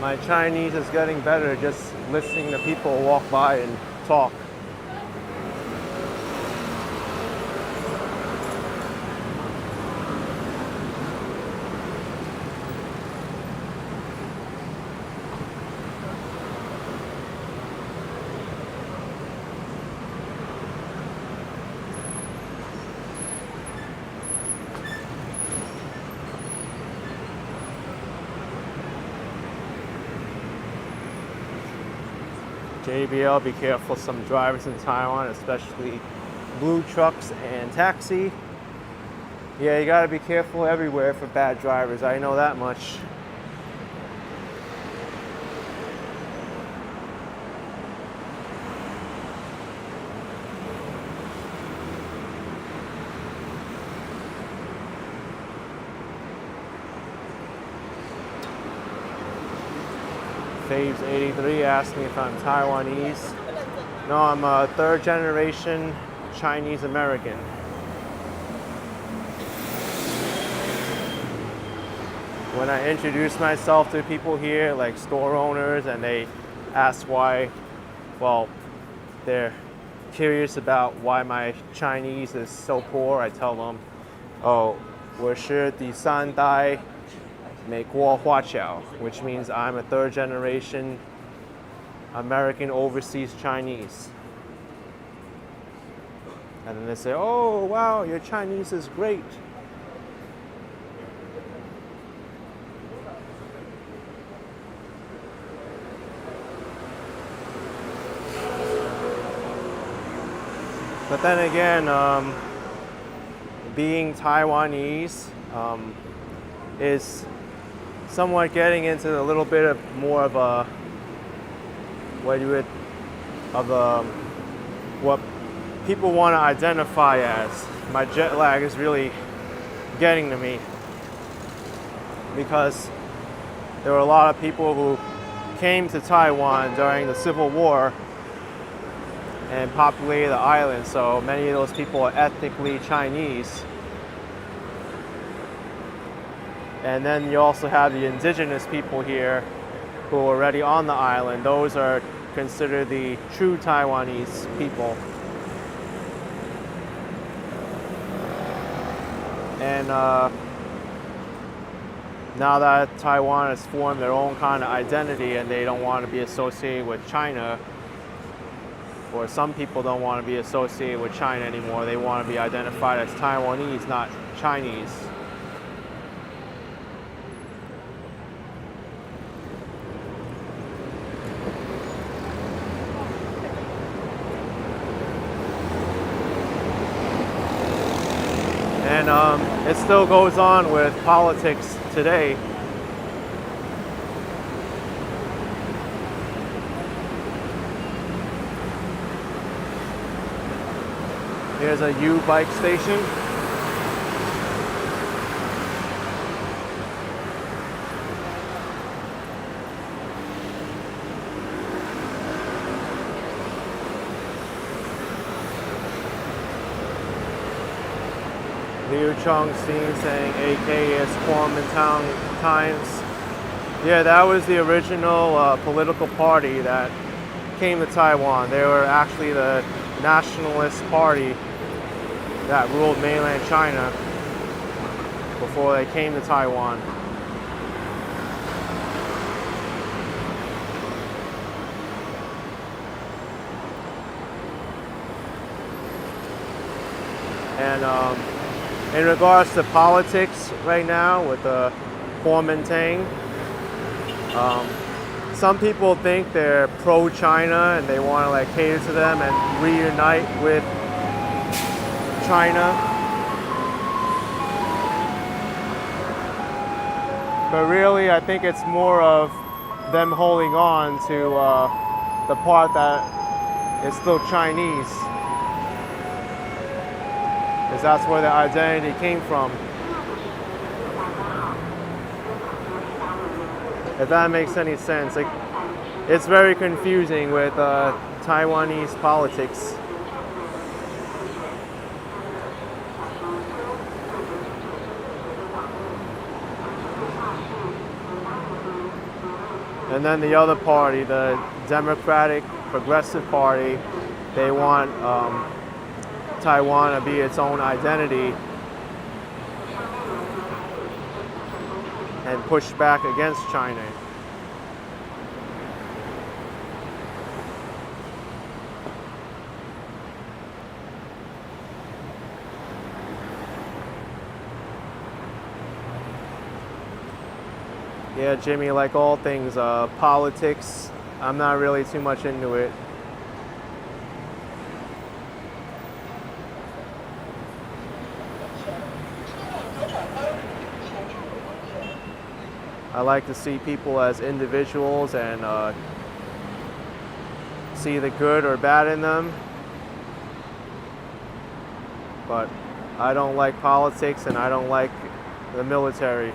My Chinese is getting better just listening to people walk by and talk. JBL, be careful, some drivers in Taiwan, especially blue trucks and taxi. Yeah, you gotta be careful everywhere for bad drivers, I know that much. Faves83 asking if I'm Taiwanese. No, I'm a third generation Chinese American. When I introduce myself to people here, like store owners, and they ask why, well, they're curious about why my Chinese is so poor, I tell them, oh, 我是第三代美国华侨, which means I'm a third generation American overseas Chinese. And then they say, oh, wow, your Chinese is great. But then again, being Taiwanese is somewhat getting into a little bit of more of a what people want to identify as. My jet lag is really getting to me because there were a lot of people who came to Taiwan during the Civil War and populated the island, so many of those people are ethnically Chinese. And then you also have the indigenous people here who are already on the island. Those are considered the true Taiwanese people. And now that Taiwan has formed their own kind of identity and they don't want to be associated with China, or some people don't want to be associated with China anymore, they want to be identified as Taiwanese, not Chinese. And it still goes on with politics today. Here's a U-bike station. Liu Chongxin saying AK is Kuomintang Times. Yeah, that was the original political party that came to Taiwan. They were actually the nationalist party that ruled mainland China before they came to Taiwan. And in regards to politics right now with the Kuomintang, some people think they're pro-China and they want to like cater to them and reunite with China. But really, I think it's more of them holding on to the part that is still Chinese, because that's where their identity came from. If that makes any sense. Like, it's very confusing with Taiwanese politics. And then the other party, the Democratic Progressive Party, they want Taiwan to be its own identity and push back against China. Yeah, Jimmy, like all things politics, I'm not really too much into it. I like to see people as individuals and see the good or bad in them. But I don't like politics and I don't like the military.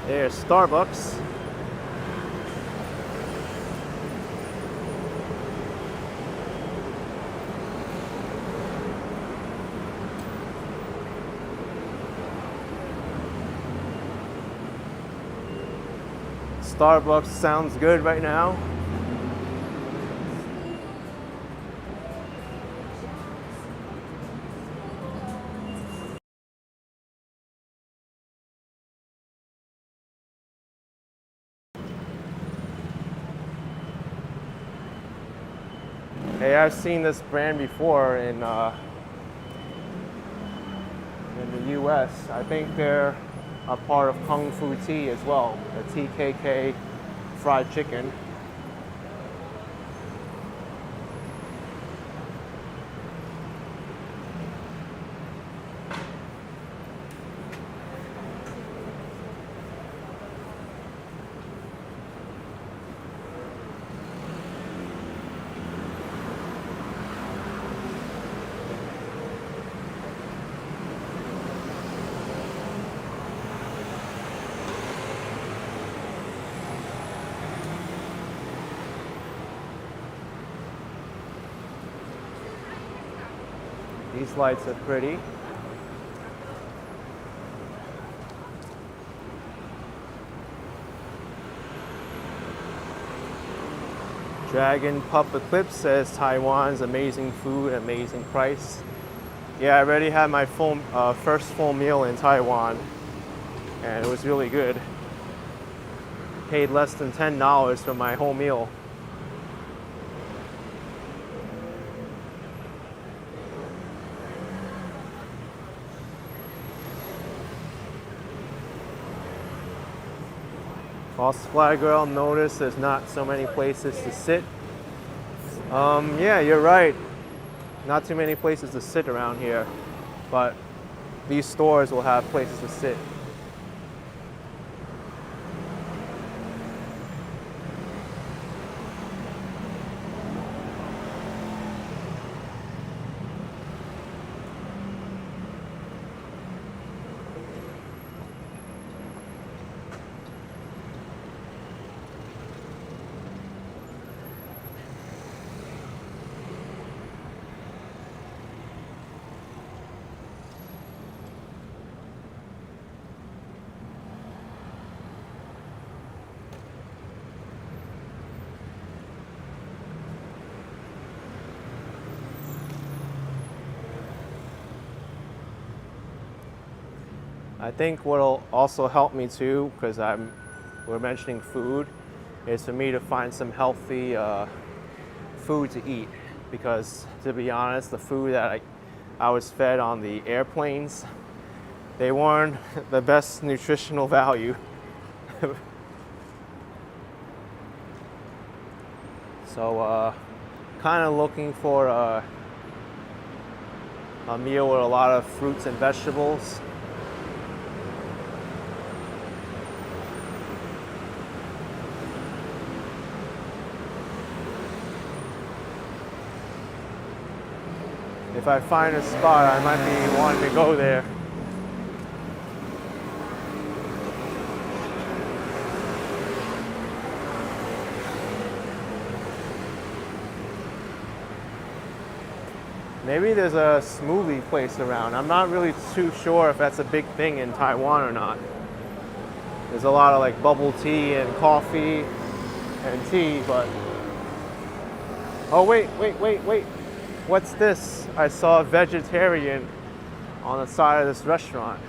There's Starbucks. Starbucks sounds good right now. Hey, I've seen this brand before in the US. I think they're a part of Kung Fu Tea as well, the TKK fried chicken. These lights are pretty. Dragon Pup Eclipse says Taiwan's amazing food, amazing price. Yeah, I already had my first full meal in Taiwan, and it was really good. Paid less than $10 for my whole meal. False Flag Girl noticed there's not so many places to sit. Yeah, you're right. Not too many places to sit around here, but these stores will have places to sit. I think what'll also help me too, because we're mentioning food, is for me to find some healthy food to eat. Because to be honest, the food that I was fed on the airplanes, they weren't the best nutritional value. So kind of looking for a meal with a lot of fruits and vegetables. If I find a spot, I might be wanting to go there. Maybe there's a smoothie place around. I'm not really too sure if that's a big thing in Taiwan or not. There's a lot of like bubble tea and coffee and tea, but... Oh, wait. What's this? I saw a vegetarian on the side of this restaurant.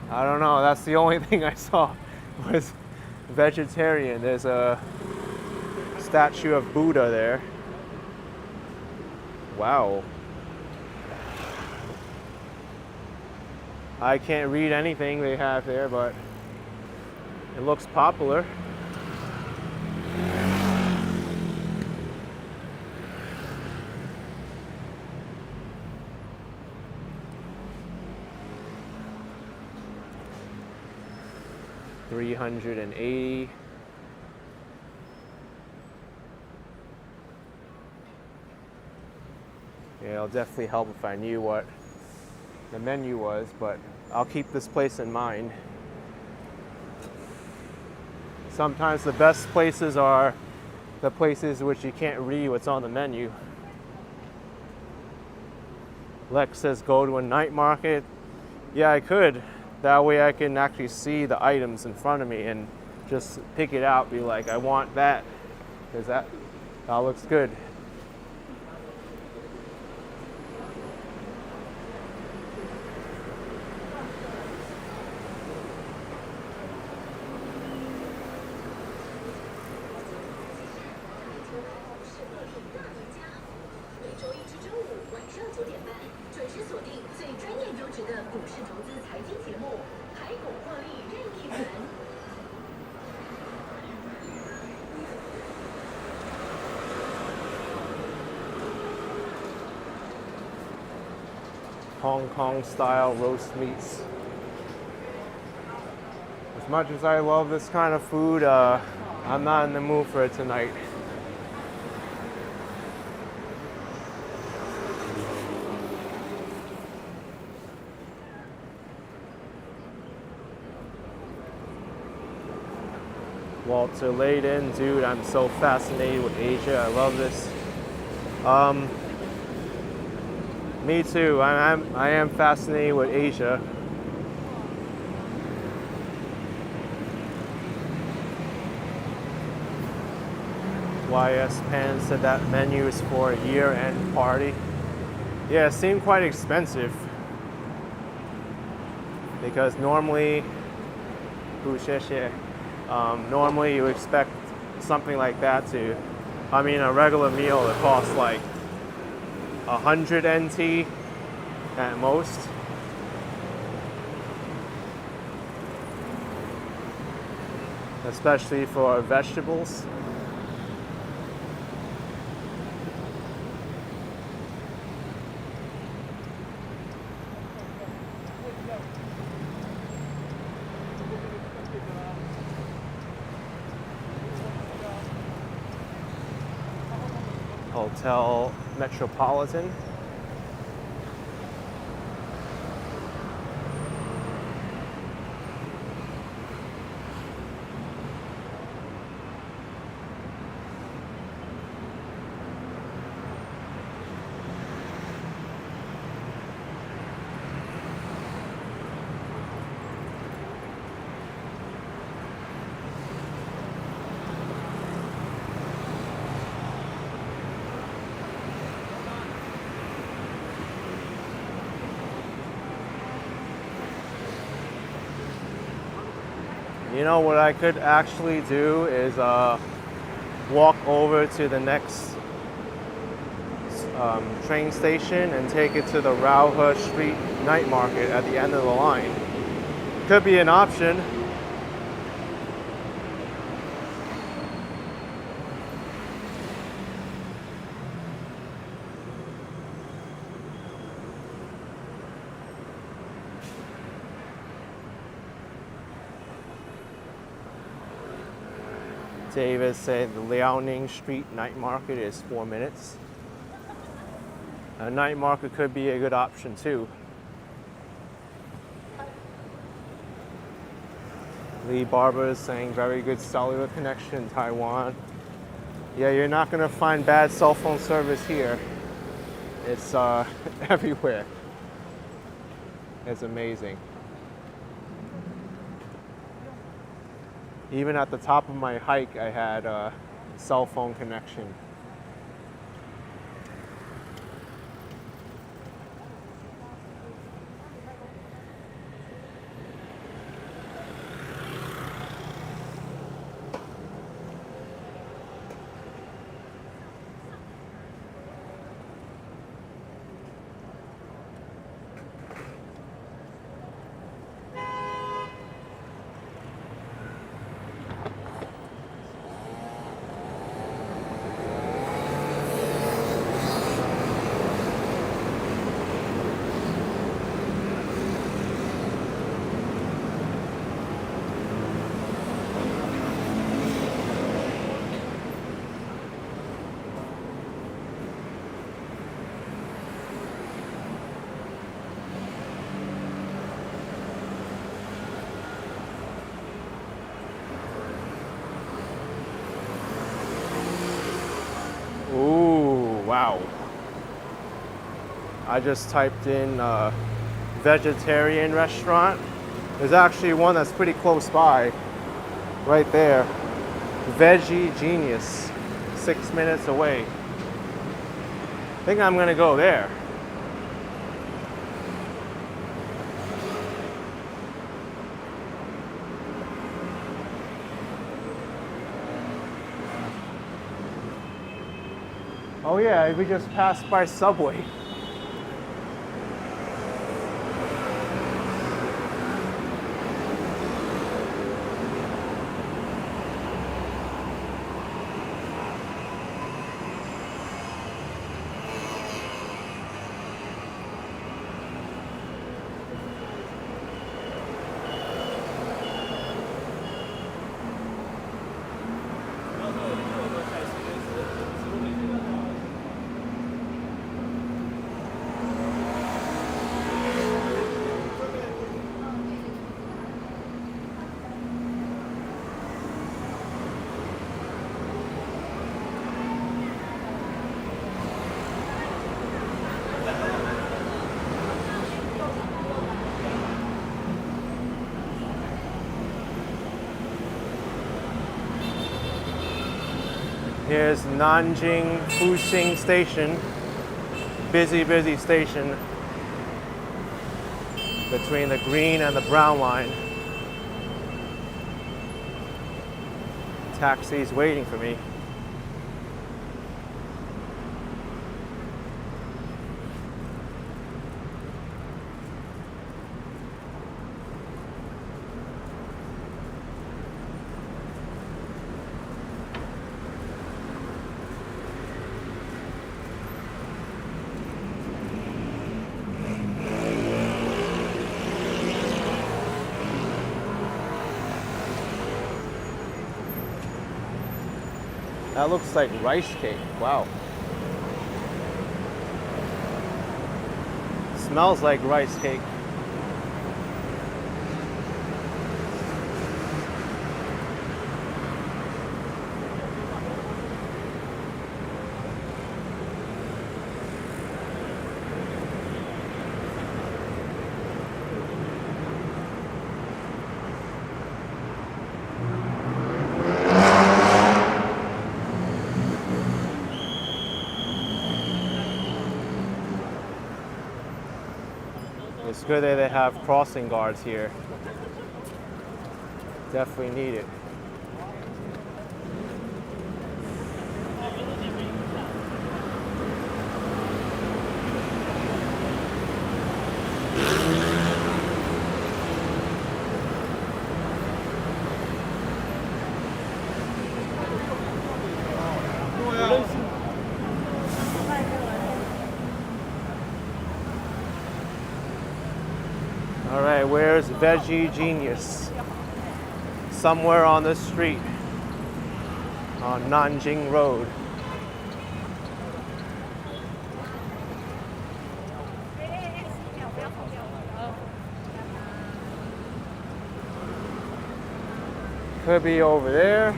I don't know, that's the only thing I saw was vegetarian. There's a statue of Buddha there. Wow. I can't read anything they have there, but it looks popular. $380. Yeah, it'll definitely help if I knew what the menu was, but I'll keep this place in mind. Sometimes the best places are the places which you can't read what's on the menu. Lex says go to a night market. Yeah, I could. That way I can actually see the items in front of me and just pick it out, be like, I want that. Because that looks good. Hong Kong style roast meats. As much as I love this kind of food, I'm not in the mood for it tonight. Walter Layden, dude, I'm so fascinated with Asia. I love this. Me too. I am fascinated with Asia. YS Pan said that menu is for a year-end party. Yeah, it seemed quite expensive. Because normally, normally you expect something like that to, I mean, a regular meal that costs like 100 NT at most. Especially for vegetables. Hotel Metropolitan. You know what I could actually do is walk over to the next train station and take it to the Rauhe Street night market at the end of the line. Could be an option. David said the Liaoning Street night market is 4 minutes. A night market could be a good option too. Lee Barber is saying very good cellular connection in Taiwan. Yeah, you're not gonna find bad cell phone service here. It's everywhere. It's amazing. Even at the top of my hike, I had a cell phone connection. Wow. I just typed in vegetarian restaurant. There's actually one that's pretty close by, right there. Veggie Genius, 6 minutes away. I think I'm gonna go there. Oh yeah, we just passed by Subway. Here's Nanjing Fuxing Station. Busy, busy station between the green and the brown line. Taxi's waiting for me. That looks like rice cake. Wow. Smells like rice cake. It's good that they have crossing guards here. Definitely need it. All right, where's Veggie Genius? Somewhere on the street on Nanjing Road. Could be over there.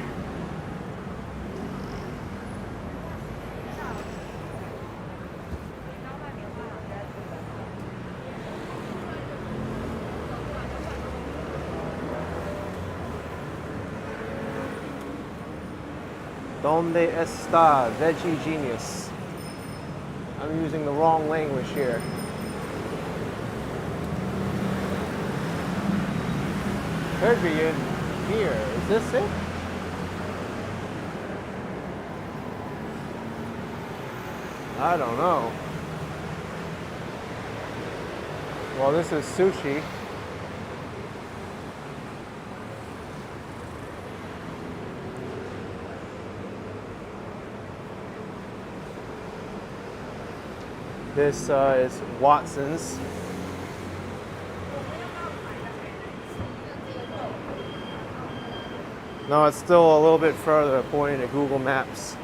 Donde está Veggie Genius? I'm using the wrong language here. Could be in here. Is this it? I don't know. Well, this is sushi. This is Watson's. No, it's still a little bit further according to Google Maps.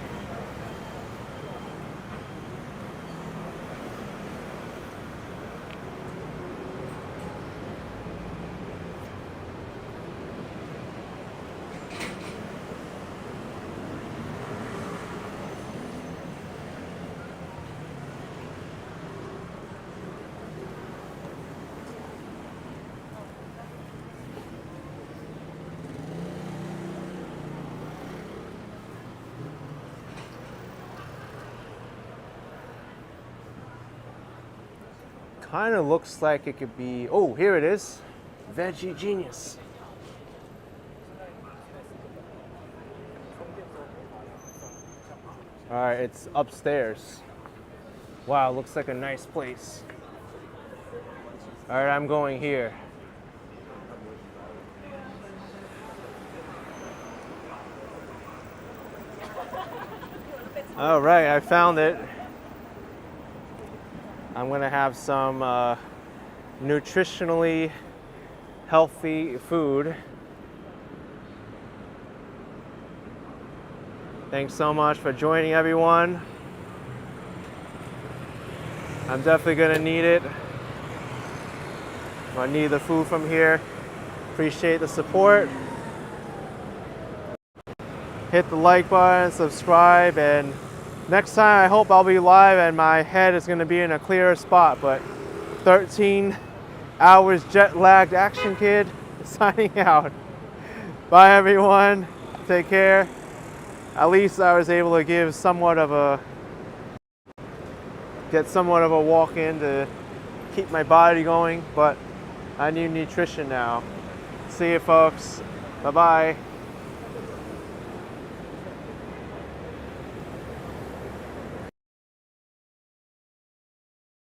kind of looks like it could be, oh, here it is. Veggie Genius. All right, it's upstairs. Wow, looks like a nice place. All right, I'm going here. All right, I found it. I'm gonna have some nutritionally healthy food. Thanks so much for joining, everyone. I'm definitely gonna need it. I need the food from here. Appreciate the support. Hit the like button, subscribe, and next time I hope I'll be live and my head is gonna be in a clearer spot, but 13 hours jet lagged action kid signing out. Bye everyone, take care. At least I was able to get somewhat of a walk in to keep my body going, but I need nutrition now. See you folks, bye bye.